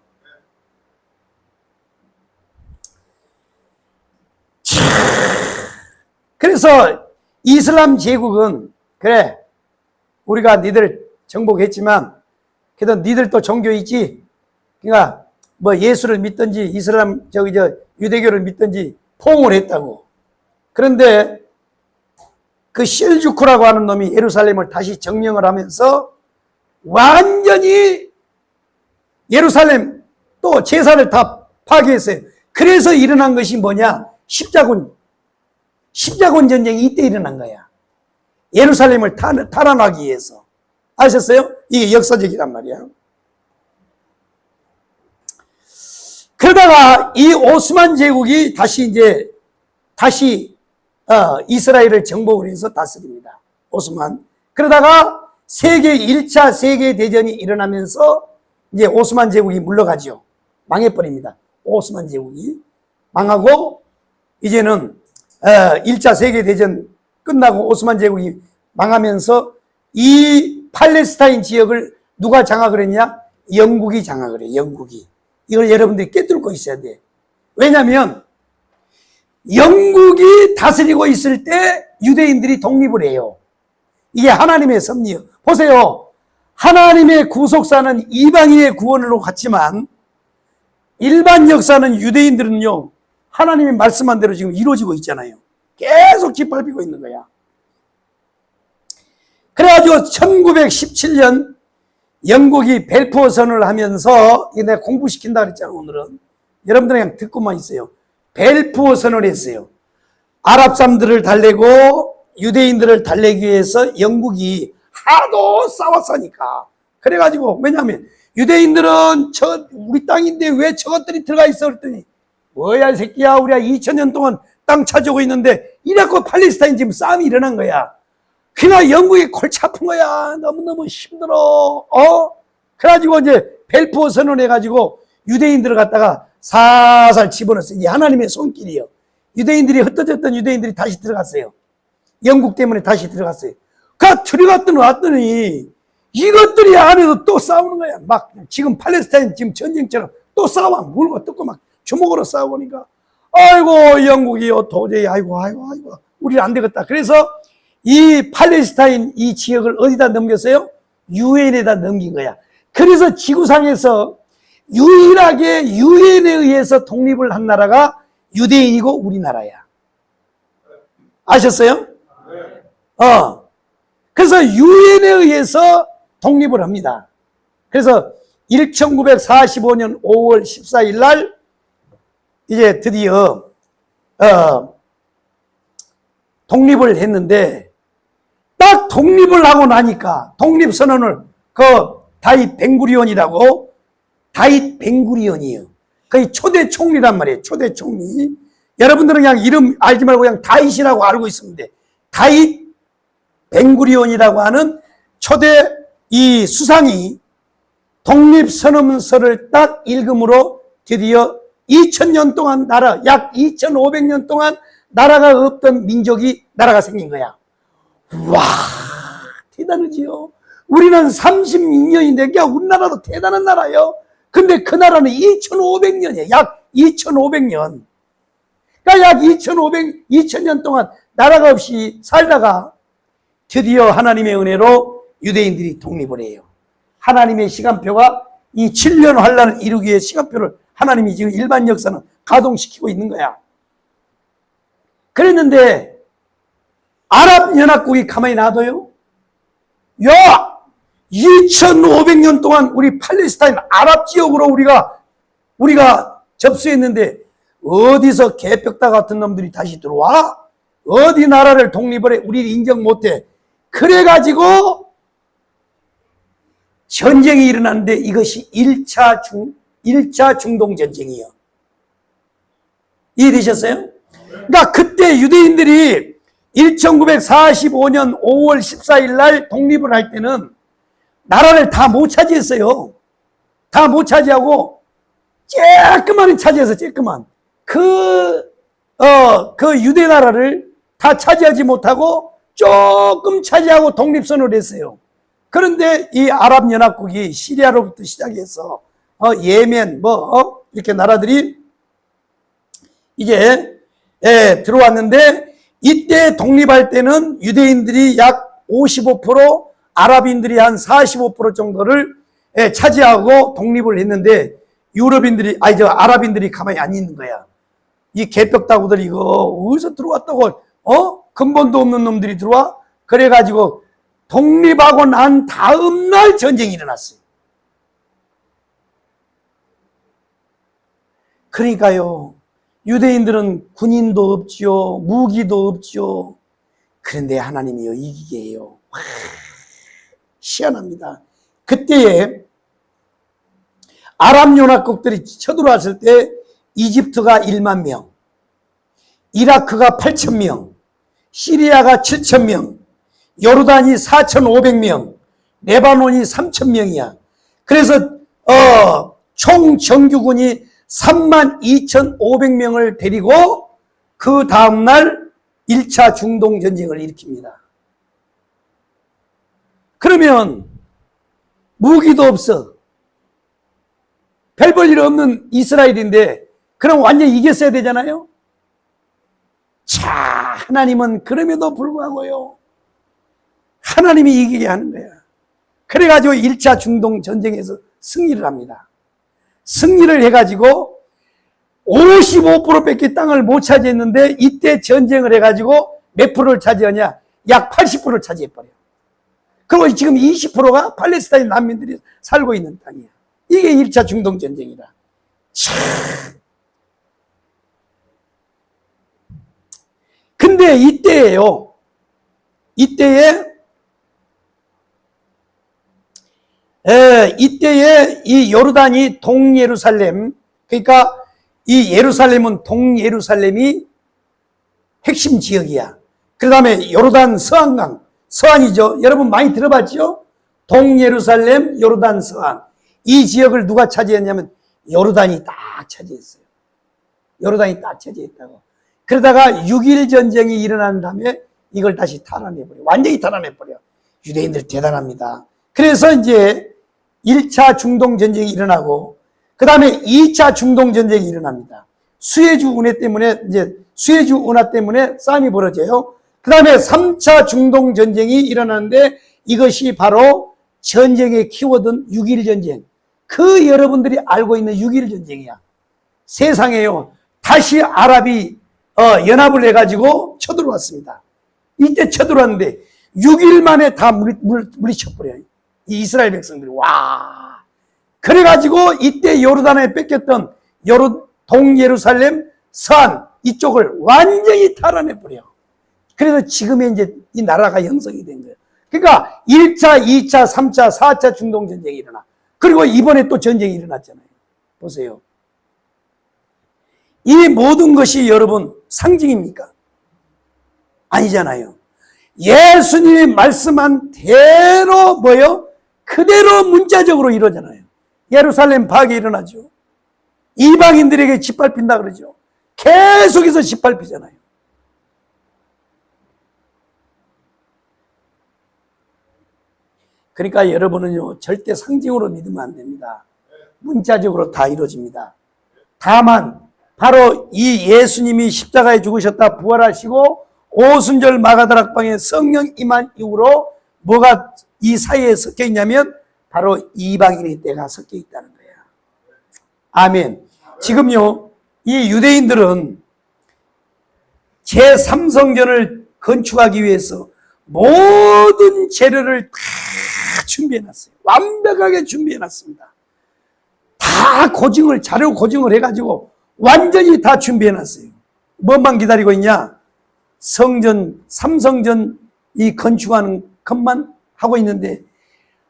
그래서 이슬람 제국은 그래, 우리가 니들 정복했지만 그래도 니들도 종교 있지. 그러니까 뭐 예수를 믿든지 이슬람 유대교를 믿든지 포옹을 했다고. 그런데 그 셀주크라고 하는 놈이 예루살렘을 다시 점령을 하면서 완전히 예루살렘 또 제사를 다 파괴했어요. 그래서 일어난 것이 뭐냐? 십자군 전쟁이 이때 일어난 거야. 예루살렘을 탈환하기 위해서. 아셨어요? 이게 역사적이란 말이야. 그러다가 이 오스만 제국이 다시 이스라엘을 정복을 해서 다스립니다. 오스만. 그러다가 1차 세계대전이 일어나면서 이제 오스만 제국이 물러가죠. 망해버립니다. 오스만 제국이 망하고 이제는 1차 세계대전 끝나고 오스만 제국이 망하면서 이 팔레스타인 지역을 누가 장악을 했냐? 영국이 장악을 해. 영국이. 이걸 여러분들이 깨뚫고 있어야 돼. 왜냐하면 영국이 다스리고 있을 때 유대인들이 독립을 해요. 이게 하나님의 섭리예요. 보세요. 하나님의 구속사는 이방인의 구원으로 갔지만 일반 역사는 유대인들은요, 하나님이 말씀한 대로 지금 이루어지고 있잖아요. 계속 짓밟히고 있는 거야. 그래가지고 1917년 영국이 벨푸어 선언을 하면서, 이게 내가 공부시킨다 그랬잖아, 오늘은. 여러분들 그냥 듣고만 있어요. 벨푸어 선언을 했어요. 아랍 사람들을 달래고 유대인들을 달래기 위해서 영국이 하도 싸웠으니까. 그래가지고, 왜냐하면 유대인들은 우리 땅인데 왜 저것들이 들어가 있어? 그랬더니, 뭐야, 이 새끼야. 우리가 2000년 동안 땅 차지하고 있는데, 이래갖고 팔레스타인 지금 싸움이 일어난 거야. 그냥 영국이 골치 아픈 거야. 너무너무 힘들어. 그래가지고 이제 벨포어 선언해가지고 유대인들을 갖다가 살살 집어넣었어요. 이 하나님의 손길이요. 유대인들이 흩어졌던 유대인들이 다시 들어갔어요. 영국 때문에 다시 들어갔어요. 들어갔더니 왔더니 이것들이 안에서 또 싸우는 거야. 막 지금 팔레스타인 지금 전쟁처럼 또 싸워. 물고 뜯고 막 주먹으로 싸우니까 아이고 영국이요 도저히 아이고 우리 안 되겠다. 그래서 이 팔레스타인 이 지역을 어디다 넘겼어요? 유엔에다 넘긴 거야. 그래서 지구상에서 유일하게 유엔에 의해서 독립을 한 나라가 유대인이고 우리나라야. 아셨어요? 그래서 유엔에 의해서 독립을 합니다. 그래서 1945년 5월 14일 날 이제 드디어 독립을 했는데 딱 독립을 하고 나니까 독립선언을 다윗 벤구리온이라고 다윗 벤구리온이에요. 거의 초대 총리란 말이에요. 초대 총리. 여러분들은 그냥 이름 알지 말고 그냥 다윗이라고 알고 있으면 돼. 다윗 벤구리온이라고 하는 초대 이 수상이 독립선언서를 딱 읽음으로 드디어 2000년 동안 약 2500년 동안 나라가 없던 민족이 나라가 생긴 거야. 와, 대단하지요. 우리는 32년인데, 우리나라도 대단한 나라예요. 근데 그 나라는 2500년이에요. 약 2500년. 그러니까 약 2000년 동안 나라가 없이 살다가 드디어 하나님의 은혜로 유대인들이 독립을 해요. 하나님의 시간표가 이 7년 환란을 이루기 위해 시간표를 하나님이 지금 일반 역사는 가동시키고 있는 거야. 그랬는데 아랍연합국이 가만히 놔둬요? 야! 2500년 동안 우리 팔레스타인 아랍 지역으로 우리가 접수했는데 어디서 개벽다 같은 놈들이 다시 들어와? 어디 나라를 독립을 해? 우리를 인정 못해. 그래가지고 전쟁이 일어났는데 이것이 1차 중동전쟁이에요. 이해되셨어요? 그러니까 그때 유대인들이 1945년 5월 14일 날 독립을 할 때는 나라를 다 못 차지했어요. 다 못 차지하고 쬐끄만 차지해서 쬐끄만 그 유대 나라를 다 차지하지 못하고 조금 차지하고 독립선언을 했어요. 그런데 이 아랍연합국이 시리아로부터 시작해서 예멘 이렇게 나라들이 이제 들어왔는데 이때 독립할 때는 유대인들이 약 55%, 아랍인들이 한 45% 정도를 차지하고 독립을 했는데 아랍인들이 가만히 안 있는 거야. 이 개벽다구들 이거 어디서 들어왔다고 근본도 없는 놈들이 들어와? 그래가지고 독립하고 난 다음 날 전쟁이 일어났어요. 그러니까요, 유대인들은 군인도 없지요, 무기도 없지요. 그런데 하나님이요 이기게 해요. 희한합니다. 그때에 아랍연합국들이 쳐들어왔을 때 이집트가 1만 명, 이라크가 8천 명, 시리아가 7천 명, 요르단이 4,500명, 레바논이 3,000명이야. 그래서 총 정규군이 32,500명을 데리고 그 다음날 1차 중동전쟁을 일으킵니다. 그러면 무기도 없어. 별 볼 일 없는 이스라엘인데 그럼 완전히 이겼어야 되잖아요. 자, 하나님은 그럼에도 불구하고요, 하나님이 이기게 하는 거야. 그래가지고 1차 중동 전쟁에서 승리를 합니다. 승리를 해가지고 55%밖에 땅을 못 차지했는데 이때 전쟁을 해가지고 몇 프로를 차지하냐? 약 80%를 차지해버려. 그리고 지금 20%가 팔레스타인 난민들이 살고 있는 땅이야. 이게 1차 중동 전쟁이다. 참. 근데 이때에 이 요르단이 동예루살렘, 그러니까 이 예루살렘은 동예루살렘이 핵심 지역이야. 그 다음에 요르단 서안강, 서안이죠. 여러분 많이 들어봤죠? 동예루살렘, 요르단 서안. 이 지역을 누가 차지했냐면 요르단이 딱 차지했어요. 요르단이 딱 차지했다고. 그러다가 6.1 전쟁이 일어난 다음에 이걸 다시 탈환해버려. 완전히 탈환해버려. 유대인들 대단합니다. 그래서 이제 1차 중동 전쟁이 일어나고, 그 다음에 2차 중동 전쟁이 일어납니다. 수에즈 운하 때문에 싸움이 벌어져요. 그 다음에 3차 중동 전쟁이 일어나는데 이것이 바로 전쟁의 키워드는 6.1 전쟁. 그 여러분들이 알고 있는 6.1 전쟁이야. 세상에요. 다시 아랍이 연합을 해가지고 쳐들어왔습니다. 이때 쳐들어왔는데 6일 만에 다 물리쳐버려요. 이 이스라엘 백성들이. 와. 그래가지고 이때 요르단에 뺏겼던 동예루살렘 서안 이쪽을 완전히 탈환해버려. 그래서 지금의 이제 이 나라가 형성이 된 거예요. 그러니까 1차, 2차, 3차, 4차 중동 전쟁이 일어나. 그리고 이번에 또 전쟁이 일어났잖아요. 보세요. 이 모든 것이 여러분 상징입니까? 아니잖아요. 예수님이 말씀한 대로 뭐요? 그대로 문자적으로 이루어잖아요. 예루살렘 파괴 일어나죠. 이방인들에게 짓밟힌다 그러죠. 계속해서 짓밟히잖아요. 그러니까 여러분은요, 절대 상징으로 믿으면 안 됩니다. 문자적으로 다 이루어집니다. 다만 바로 이 예수님이 십자가에 죽으셨다 부활하시고 오순절 마가다락방에 성령 임한 이후로 뭐가 이 사이에 섞여 있냐면 바로 이방인의 때가 섞여 있다는 거예요. 아멘. 지금요, 이 유대인들은 제3성전을 건축하기 위해서 모든 재료를 다 준비해놨어요. 완벽하게 준비해놨습니다. 다 자료 고증을 해가지고 완전히 다 준비해놨어요. 뭐만 기다리고 있냐? 성전, 3성전 이 건축하는 것만 하고 있는데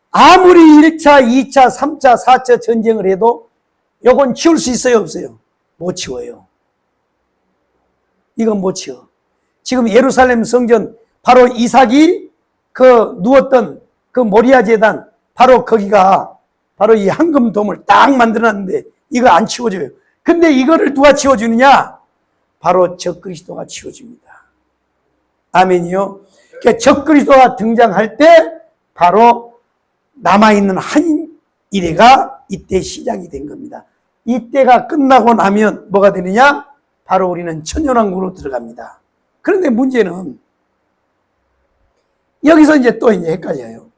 아무리 1차, 2차, 3차, 4차 전쟁을 해도 요건 치울 수 있어요, 없어요? 못 치워요. 이건 못 치워. 지금 예루살렘 성전 바로 이삭이 누웠던 그 모리아 제단 바로 거기가 바로 이 황금돔을 딱 만들어놨는데 이거 안 치워져요. 근데 이거를 누가 치워주느냐? 바로 적그리스도가 치워줍니다. 아멘이요. 그러니까 적그리스도가 등장할 때 바로 남아있는 한 일회가 이때 시작이 된 겁니다. 이때가 끝나고 나면 뭐가 되느냐? 바로 우리는 천년왕국으로 들어갑니다. 그런데 문제는 여기서 이제 또 헷갈려요.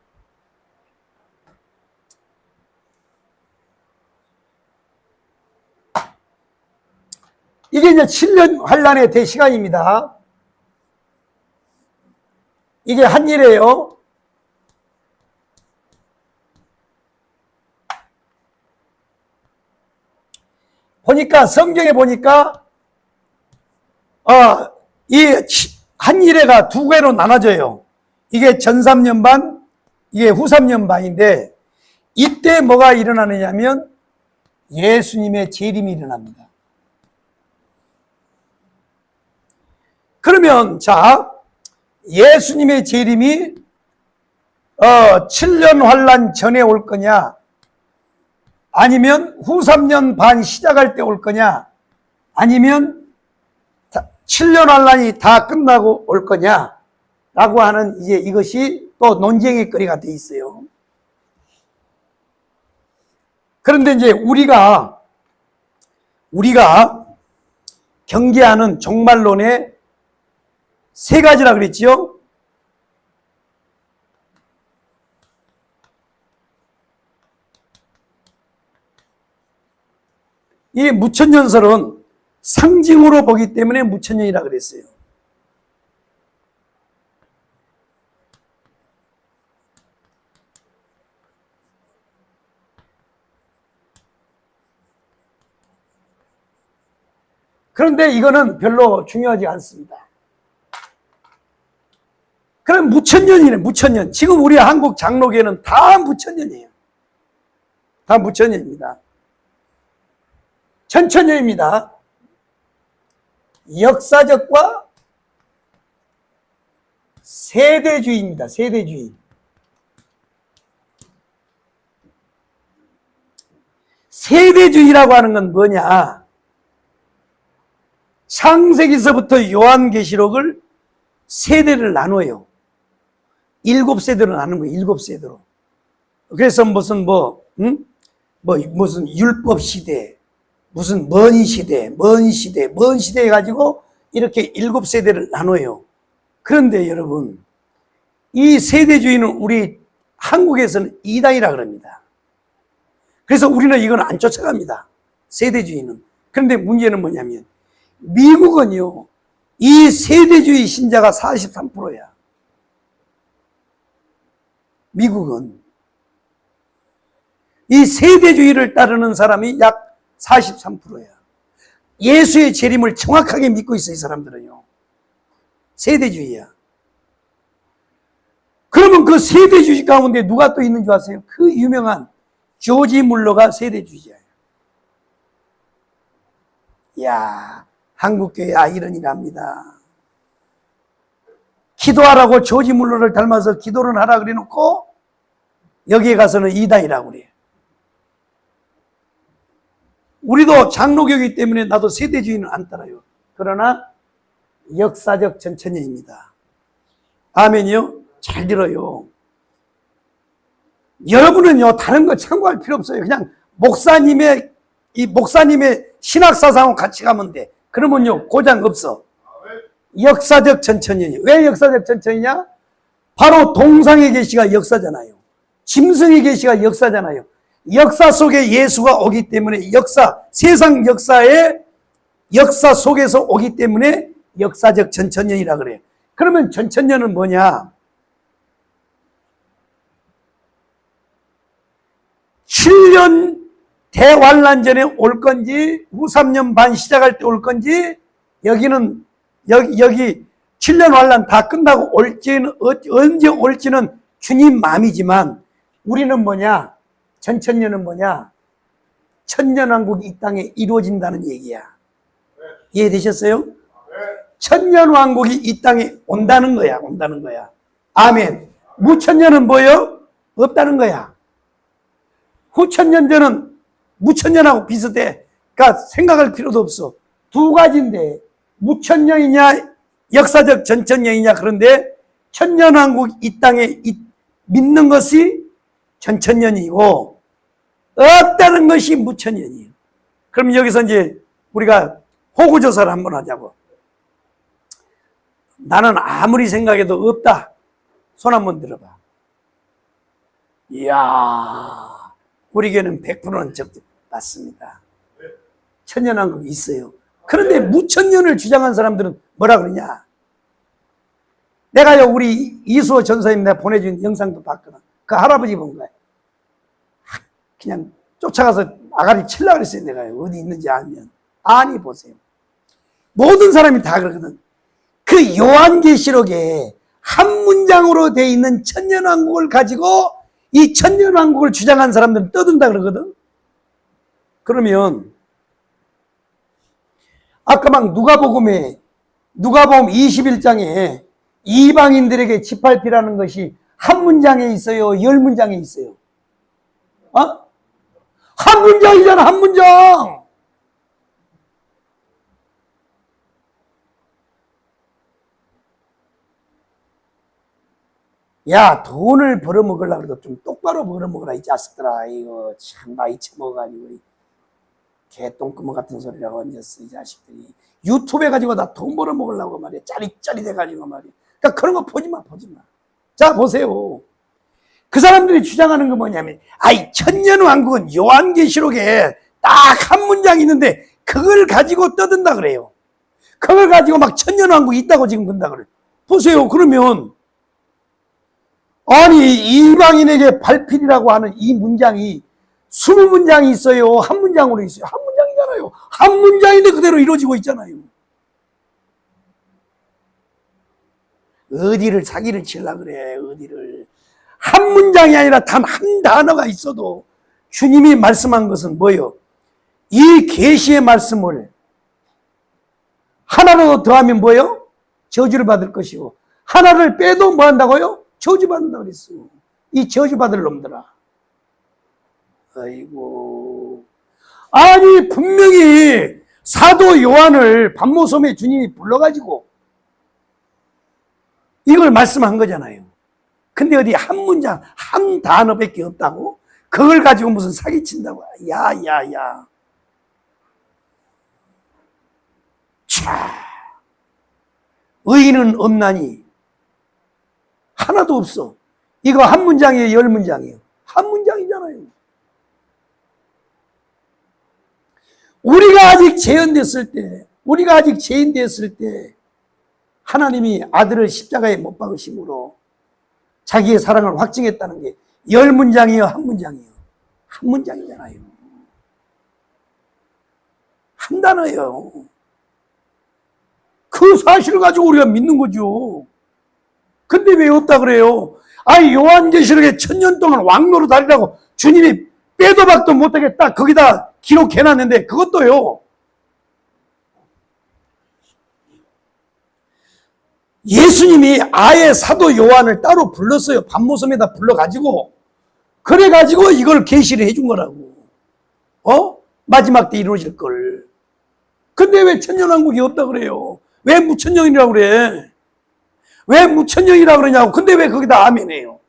이게 이제 7년 환란의 대시간입니다. 이게 한일이에요. 보니까 성경에 보니까 이 한일회가 두 개로 나눠져요. 이게 전 3년 반, 이게 후 3년 반인데 이때 뭐가 일어나느냐면 예수님의 재림이 일어납니다. 그러면 자, 예수님의 재림이 7년 환란 전에 올 거냐, 아니면 후 3년 반 시작할 때 올 거냐, 아니면 7년 환란이 다 끝나고 올 거냐 라고 하는 이제 이것이 또 논쟁의 거리가 돼 있어요. 그런데 이제 우리가 경계하는 종말론의 세 가지라 그랬지요. 이 무천년설은 상징으로 보기 때문에 무천년이라 그랬어요. 그런데 이거는 별로 중요하지 않습니다. 그럼 무천년이네, 무천년. 지금 우리 한국 장로교는 다 무천년이에요. 다 무천년입니다. 천천년입니다. 역사적과 세대주의입니다. 세대주의. 세대주의라고 하는 건 뭐냐? 창세기서부터 요한계시록을 세대를 나눠요. 7세대로 나누는 거예요. 7세대로. 그래서 무슨 무슨 율법 시대, 무슨 먼 시대 해가지고 이렇게 7세대를 나눠요. 그런데 여러분, 이 세대주의는 우리 한국에서는 이단이라 그럽니다. 그래서 우리는 이건 안 쫓아갑니다. 세대주의는. 그런데 문제는 뭐냐면 미국은요, 이 세대주의 신자가 43%야. 미국은 이 세대주의를 따르는 사람이 약 43%야. 예수의 재림을 정확하게 믿고 있어, 이 사람들은요. 세대주의야. 그러면 그 세대주의 가운데 누가 또 있는 줄 아세요? 그 유명한 조지 물러가 세대주의자예요. 이야, 한국교회 이런 일 합니다. 기도하라고 조지 물러를 닮아서 기도를 하라 그래 놓고 여기에 가서는 이단이라고 그래요. 우리도 장로교이기 때문에 나도 세대주의는 안 따라요. 그러나 역사적 전천년입니다. 아멘이요? 잘 들어요. 여러분은요, 다른 거 참고할 필요 없어요. 그냥 목사님의 신학사상하고 같이 가면 돼. 그러면요, 고장 없어. 역사적 전천년이에요. 왜 역사적 전천이냐? 바로 동상의 계시가 역사잖아요. 짐승의 계시가 역사잖아요. 역사 속에 예수가 오기 때문에 세상 역사의 역사 속에서 오기 때문에 역사적 전천년이라 그래요. 그러면 전천년은 뭐냐? 7년 대환란전에 올 건지, 후 3년 반 시작할 때 올 건지, 여기 7년 환란 다 끝나고 언제 올지는 주님 마음이지만, 우리는 뭐냐? 전천년은 뭐냐? 천년왕국이 이 땅에 이루어진다는 얘기야. 이해되셨어요? 천년왕국이 이 땅에 온다는 거야. 아멘. 무천년은 뭐예요? 없다는 거야. 후천년전은 무천년하고 비슷해. 그러니까 생각할 필요도 없어. 두 가지인데 무천년이냐 역사적 전천년이냐. 그런데 천년왕국 이 땅에 믿는 것이 전천년이고 없다는 것이 무천년이에요. 그럼 여기서 이제 우리가 호구조사를 한번 하자고. 나는 아무리 생각해도 없다. 손 한번 들어봐. 이야, 우리 교회는 100%는 맞습니다. 천년왕국이 있어요. 그런데 무천년을 주장한 사람들은 뭐라 그러냐? 내가요, 우리 이수호 전사님 내가 보내준 영상도 봤거든. 그 할아버지 본 거야. 그냥 쫓아가서 아가리 칠라 그랬어요. 내가 어디 있는지 알면. 아니, 보세요. 모든 사람이 다 그러거든. 그 요한계시록에 한 문장으로 되어 있는 천년왕국을 가지고 이 천년왕국을 주장한 사람들은 떠든다 그러거든. 그러면 아까 막 누가복음 21장에 이방인들에게 지팔피라는 것이 한 문장에 있어요? 10문장에 있어요? 한 문장이잖아, 한 문장! 야, 돈을 벌어먹으려고 해도 좀 똑바로 벌어먹으라, 이 자식들아. 이거 참 많이 처먹어가지고 개똥구멍 같은 소리라고 얹었어, 이 자식들이. 유튜브에 가지고 나 돈 벌어먹으려고 말이야. 짜릿짜릿해가지고 말이야. 그러니까 그런 거 보지 마. 자, 보세요. 그 사람들이 주장하는 건 뭐냐면, 천년왕국은 요한계시록에 딱 한 문장 있는데 그걸 가지고 떠든다 그래요. 그걸 가지고 막 천년왕국이 있다고 지금 본다 그래요. 보세요. 그러면 아니, 이방인에게 발필이라고 하는 이 문장이 20문장이 있어요? 한 문장으로 있어요? 한 문장이잖아요. 한 문장인데 그대로 이루어지고 있잖아요. 어디를 사기를 치려고 그래, 어디를. 한 문장이 아니라 단 한 단어가 있어도 주님이 말씀한 것은 뭐예요? 이 계시의 말씀을 하나로 더하면 뭐예요? 저주를 받을 것이고, 하나를 빼도 뭐 한다고요? 저주받는다고 그랬어. 이 저주받을 놈들아. 아이고. 아니, 분명히 사도 요한을 반모섬에 주님이 불러가지고 이걸 말씀한 거잖아요. 근데 어디 한 문장, 한 단어밖에 없다고? 그걸 가지고 무슨 사기친다고? 야. 차. 의인은 없나니? 하나도 없어. 이거 한 문장이에요, 10문장이에요? 한 문장이잖아요. 우리가 아직 죄인 됐을 때, 하나님이 아들을 십자가에 못 박으심으로 자기의 사랑을 확증했다는 게 10문장이요, 한 문장이요? 한 문장이잖아요. 한 단어예요. 그 사실을 가지고 우리가 믿는 거죠. 근데 왜 없다 그래요? 아니, 요한계시록에 1000년 동안 왕노로 다니라고 주님이 빼도 박도 못하게 딱 거기다 기록해놨는데 그것도요. 예수님이 아예 사도 요한을 따로 불렀어요. 반모섬에다 불러가지고. 그래가지고 이걸 계시를 해준 거라고. 마지막 때 이루어질 걸. 근데 왜 천년왕국이 없다 그래요? 왜 무천년이라고 그래? 왜 무천년이라고 그러냐고. 근데 왜 거기다 아멘 해요?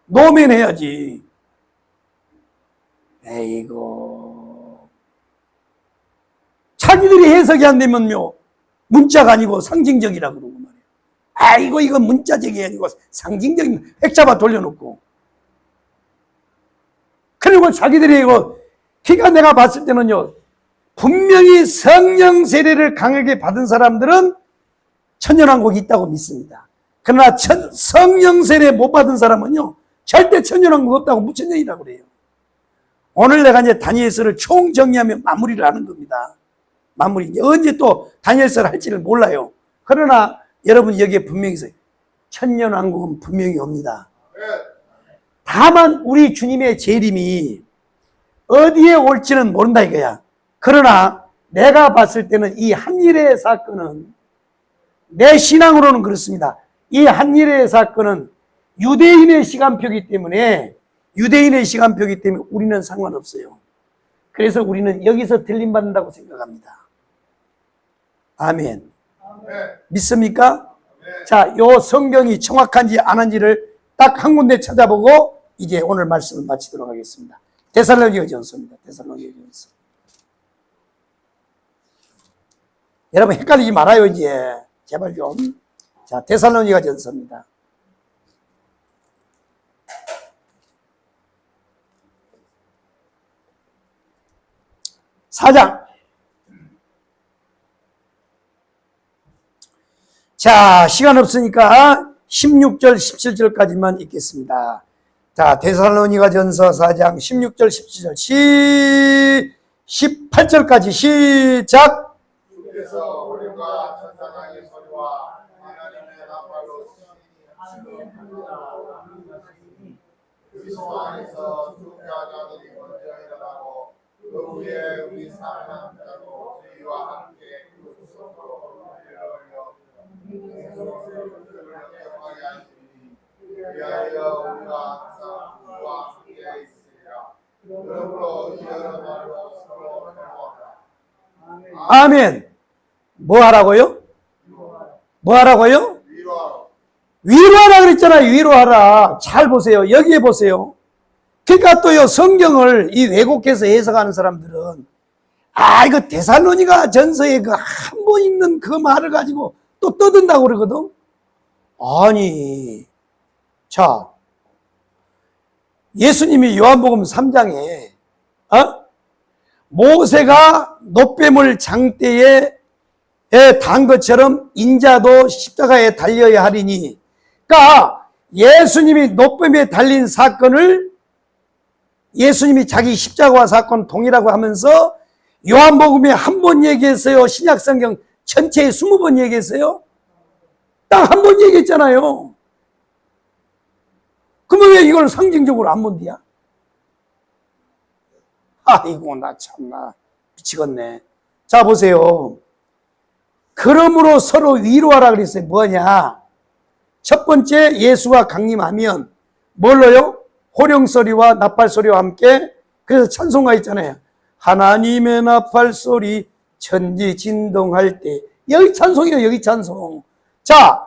노멘 해야지. 에이고. 자기들이 해석이 안 되면요. 문자가 아니고 상징적이라고 그러고 말이에요. 아이고, 이거 문자적이 아니고 상징적인 획 잡아 돌려놓고. 그리고 자기들이 이거, 그러니까 내가 봤을 때는요, 분명히 성령 세례를 강하게 받은 사람들은 천년왕국이 있다고 믿습니다. 그러나 성령 세례 못 받은 사람은요, 절대 천년왕국 없다고 무천년이라고 그래요. 오늘 내가 이제 다니엘서를 총정리하면 마무리를 하는 겁니다. 마무리. 언제 또 다니엘서를 할지를 몰라요. 그러나 여러분 여기에 분명히 있어요. 천년왕국은 분명히 옵니다. 다만 우리 주님의 재림이 어디에 올지는 모른다 이거야. 그러나 내가 봤을 때는 이 한일의 사건은, 내 신앙으로는 그렇습니다. 이 한일의 사건은 유대인의 시간표이기 때문에 우리는 상관없어요. 그래서 우리는 여기서 들림받는다고 생각합니다. 아멘. 믿습니까? 자, 요 성경이 정확한지 안 한지를 딱 한 군데 찾아보고 이제 오늘 말씀을 마치도록 하겠습니다. 데살로니가전서입니다. 데살로니가전서. 여러분 헷갈리지 말아요, 이제. 제발 좀. 자, 데살로니가전서입니다. 4장. 자, 시간 없으니까 16절, 17절까지만 읽겠습니다. 자, 데살로니가전서 4장 16절, 17절, 18절까지 시작. 주께서 우리가 천사장의 소리와 하나님의 나팔로 하시니 그리스도 안에서 죽은 자들이 먼저 일어나고 그 후에 우리 살아난 자도 저희와 함께 그 구속으로 올려 영광에 하시니 위하여 우리가 항상 그와 함께 있으리라. 그러므로 이 여러 말로 서로 회복하라. 아멘. 뭐 하라고요? 뭐 하라고요? 위로하라 그랬잖아요. 위로하라. 잘 보세요. 여기에 보세요. 그러니까 또요, 성경을 이 왜곡해서 해석하는 사람들은, 이거 데살로니가 전서에 그 한 번 있는 그 말을 가지고 또 떠든다고 그러거든? 아니. 자, 예수님이 요한복음 3장에, 모세가 놋뱀을 장대에 단 것처럼 인자도 십자가에 달려야 하리니. 그러니까 예수님이 놋뱀에 달린 사건을 예수님이 자기 십자가 사건 동일하고 하면서 요한복음에 한 번 얘기했어요? 신약성경 전체에 20번 얘기했어요? 딱 한 번 얘기했잖아요. 그러면 왜 이걸 상징적으로 안 본디야? 아이고, 나 참나 미치겠네. 자, 보세요. 그러므로 서로 위로하라 그랬어요. 뭐냐? 첫 번째, 예수가 강림하면 뭘로요? 호령소리와 나팔소리와 함께, 그래서 찬송가 있잖아요. 하나님의 나팔소리 천지 진동할 때. 여기 찬송이에요. 여기 찬송. 자,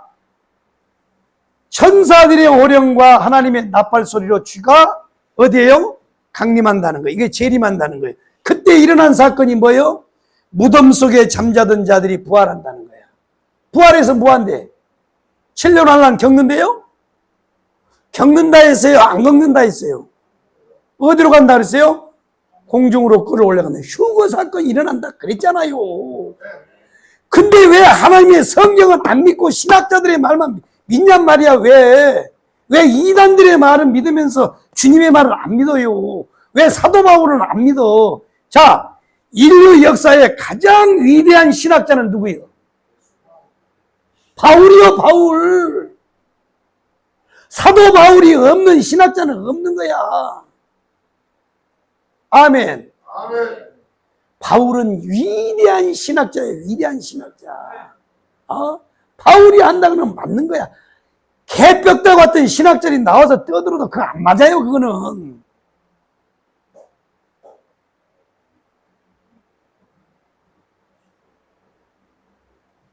천사들의 호령과 하나님의 나팔소리로 주가 어디에요? 강림한다는 거예요. 이게 재림한다는 거예요. 그때 일어난 사건이 뭐예요? 무덤 속에 잠자던 자들이 부활한다는 거야. 부활해서 뭐한대? 7년 환란 겪는데요? 겪는다 했어요? 안 겪는다 했어요? 어디로 간다 그랬어요? 공중으로 끌어올라간다. 휴거 사건이 일어난다 그랬잖아요. 근데 왜 하나님의 성경은 안 믿고 신학자들의 말만 믿냔 말이야. 왜 이단들의 말은 믿으면서 주님의 말을 안 믿어요? 왜 사도 바울은 안 믿어? 자, 인류 역사의 가장 위대한 신학자는 누구예요? 바울이요, 바울. 사도 바울이 없는 신학자는 없는 거야. 아멘. 아멘. 바울은 위대한 신학자예요. 위대한 신학자. 바울이 한다 그러면 맞는 거야. 개벽다고 같은 신학자들이 나와서 떠들어도 그거 안 맞아요. 그거는.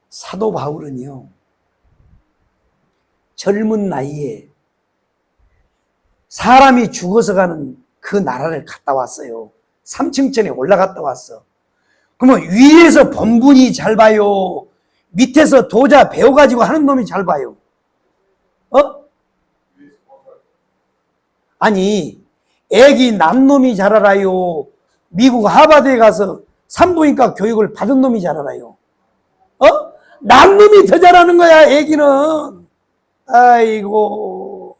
사도 바울은요, 젊은 나이에 사람이 죽어서 가는 그 나라를 갔다 왔어요. 3층천에 올라갔다 왔어. 그러면 위에서 본분이 잘 봐요? 밑에서 도자 배워가지고 하는 놈이 잘 봐요? 아니, 애기 남놈이 잘 알아요? 미국 하버드에 가서 산부인과 교육을 받은 놈이 잘 알아요? 남놈이 더 잘하는 거야, 애기는. 아이고.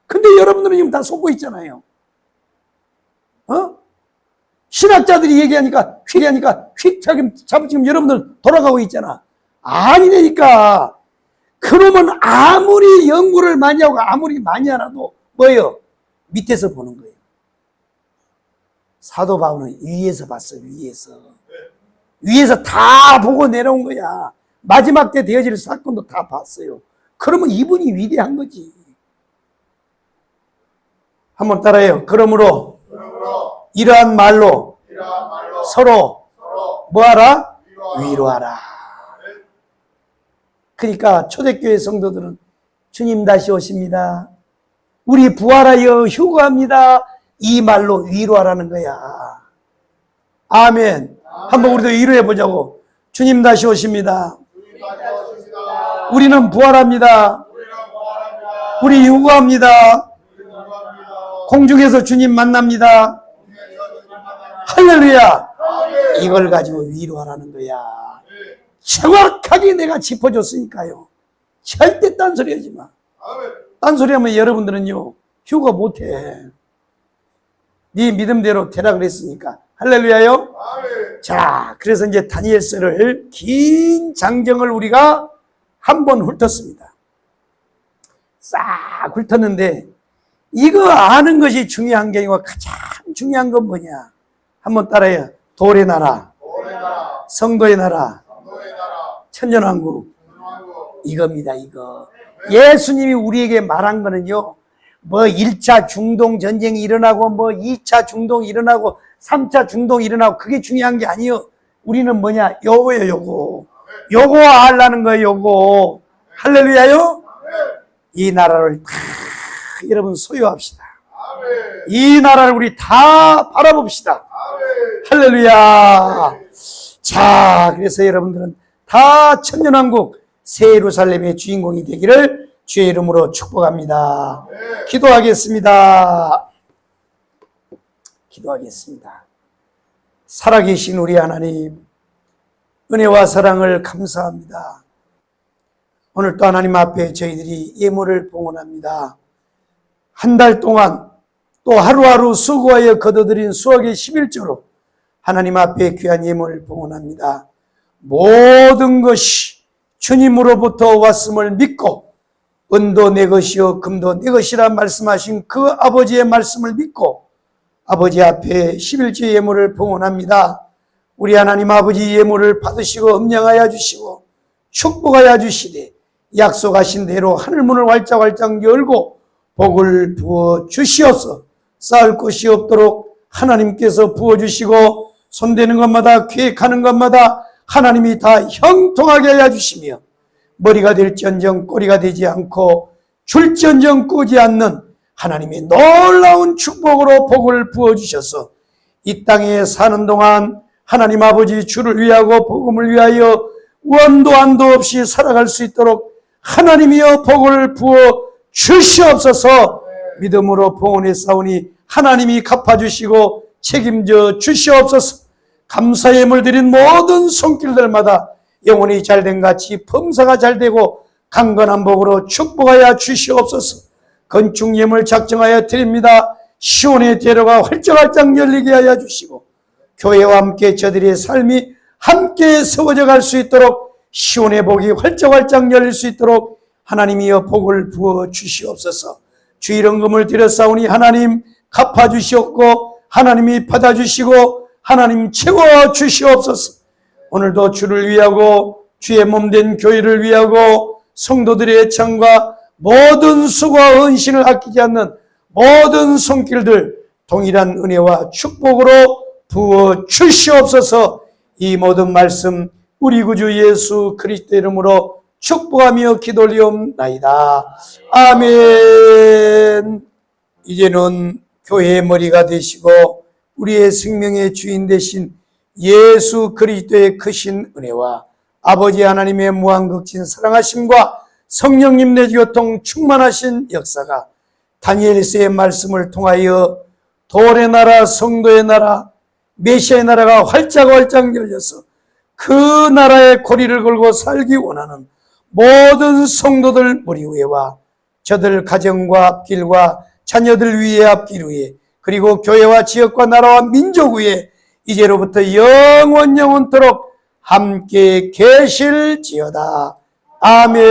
근데 여러분들은 지금 다 속고 있잖아요. 신학자들이 얘기하니까, 휙 잡고 지금 여러분들 돌아가고 있잖아. 아니라니까. 그러면 아무리 연구를 많이 하고 아무리 많이 알아도 뭐예요? 밑에서 보는 거예요. 사도 바울은 위에서 봤어요, 위에서. 위에서 다 보고 내려온 거야. 마지막 때 되어질 사건도 다 봤어요. 그러면 이분이 위대한 거지. 한번 따라해요. 그러므로 이러한 말로 서로 뭐하라? 위로하라. 그러니까 초대교회 성도들은 주님 다시 오십니다. 우리 부활하여 휴거합니다. 이 말로 위로하라는 거야. 아멘. 한번 우리도 위로해 보자고. 주님 다시 오십니다. 우리는 부활합니다. 우리 휴거합니다. 공중에서 주님 만납니다. 할렐루야. 이걸 가지고 위로하라는 거야. 정확하게 내가 짚어줬으니까요. 절대 딴소리 하지 마. 딴소리 하면 여러분들은요, 휴거 못해. 네 믿음대로 되라 그랬으니까. 할렐루야요. 자, 그래서 이제 다니엘서를 긴 장경을 우리가 한번 훑었습니다. 싹 훑었는데 이거 아는 것이 중요한 게 아니고 가장 중요한 건 뭐냐? 한번 따라해요. 돌의 나라, 성도의 나라, 천년왕국. 이겁니다, 이거. 예수님이 우리에게 말한 거는요, 뭐 1차 중동 전쟁이 일어나고 뭐 2차 중동이 일어나고 3차 중동이 일어나고 그게 중요한 게 아니에요. 우리는 뭐냐? 요거예요, 요거. 요거 하려는 거예요, 요거. 할렐루야요? 이 나라를 다 여러분 소유합시다. 이 나라를 우리 다 바라봅시다. 할렐루야. 자, 그래서 여러분들은 다 천년왕국 새 예루살렘의 주인공이 되기를 주의 이름으로 축복합니다. 기도하겠습니다. 기도하겠습니다. 살아계신 우리 하나님, 은혜와 사랑을 감사합니다. 오늘 또 하나님 앞에 저희들이 예물을 봉헌합니다. 한 달 동안 또 하루하루 수고하여 거둬들인 수억의 11조로 하나님 앞에 귀한 예물을 봉헌합니다. 모든 것이 주님으로부터 왔음을 믿고 은도 내 것이요 금도 내 것이라 말씀하신 그 아버지의 말씀을 믿고 아버지 앞에 11조 예물을 봉헌합니다. 우리 하나님 아버지 예물을 받으시고 음량하여 주시고 축복하여 주시되 약속하신 대로 하늘문을 활짝활짝 열고 복을 부어 주시옵소서. 쌓을 것이 없도록 하나님께서 부어주시고 손대는 것마다 계획하는 것마다 하나님이 다 형통하게 하여 주시며 머리가 될지언정 꼬리가 되지 않고 줄지언정 끄지 않는 하나님의 놀라운 축복으로 복을 부어주셔서 이 땅에 사는 동안 하나님 아버지 주를 위하고 복음을 위하여 원도 한도 없이 살아갈 수 있도록 하나님이여 복을 부어 주시옵소서. 믿음으로 봉헌했사오니 하나님이 갚아주시고 책임져 주시옵소서. 감사의 예물 드린 모든 손길들마다 영혼이 잘된 같이 범사가 잘되고 강건한 복으로 축복하여 주시옵소서. 건축 예물 작정하여 드립니다. 시온의 대로가 활짝활짝 열리게 하여 주시고 교회와 함께 저들의 삶이 함께 세워져 갈 수 있도록 시온의 복이 활짝활짝 열릴 수 있도록 하나님이여 복을 부어 주시옵소서. 주일헌금을 드렸사오니 하나님 갚아주시옵고 하나님이 받아주시고 하나님 채워 주시옵소서. 오늘도 주를 위하고 주의 몸된 교회를 위하고 성도들의 애창과 모든 수고와 헌신을 아끼지 않는 모든 손길들 동일한 은혜와 축복으로 부어 주시옵소서. 이 모든 말씀 우리 구주 예수 그리스도 이름으로 축복하며 기도리옵나이다. 아멘. 이제는 교회의 머리가 되시고 우리의 생명의 주인 되신 예수 그리스도의 크신 은혜와 아버지 하나님의 무한극진 사랑하심과 성령님 내주교통 충만하신 역사가 다니엘서의 말씀을 통하여 돌의 나라, 성도의 나라, 메시아의 나라가 활짝활짝 열려서 그 나라의 고리를 걸고 살기 원하는 모든 성도들 머리 위에와 저들 가정과 앞길과 자녀들 위에 앞길 위에 그리고 교회와 지역과 나라와 민족 위에 이제로부터 영원토록 함께 계실지어다. 아멘.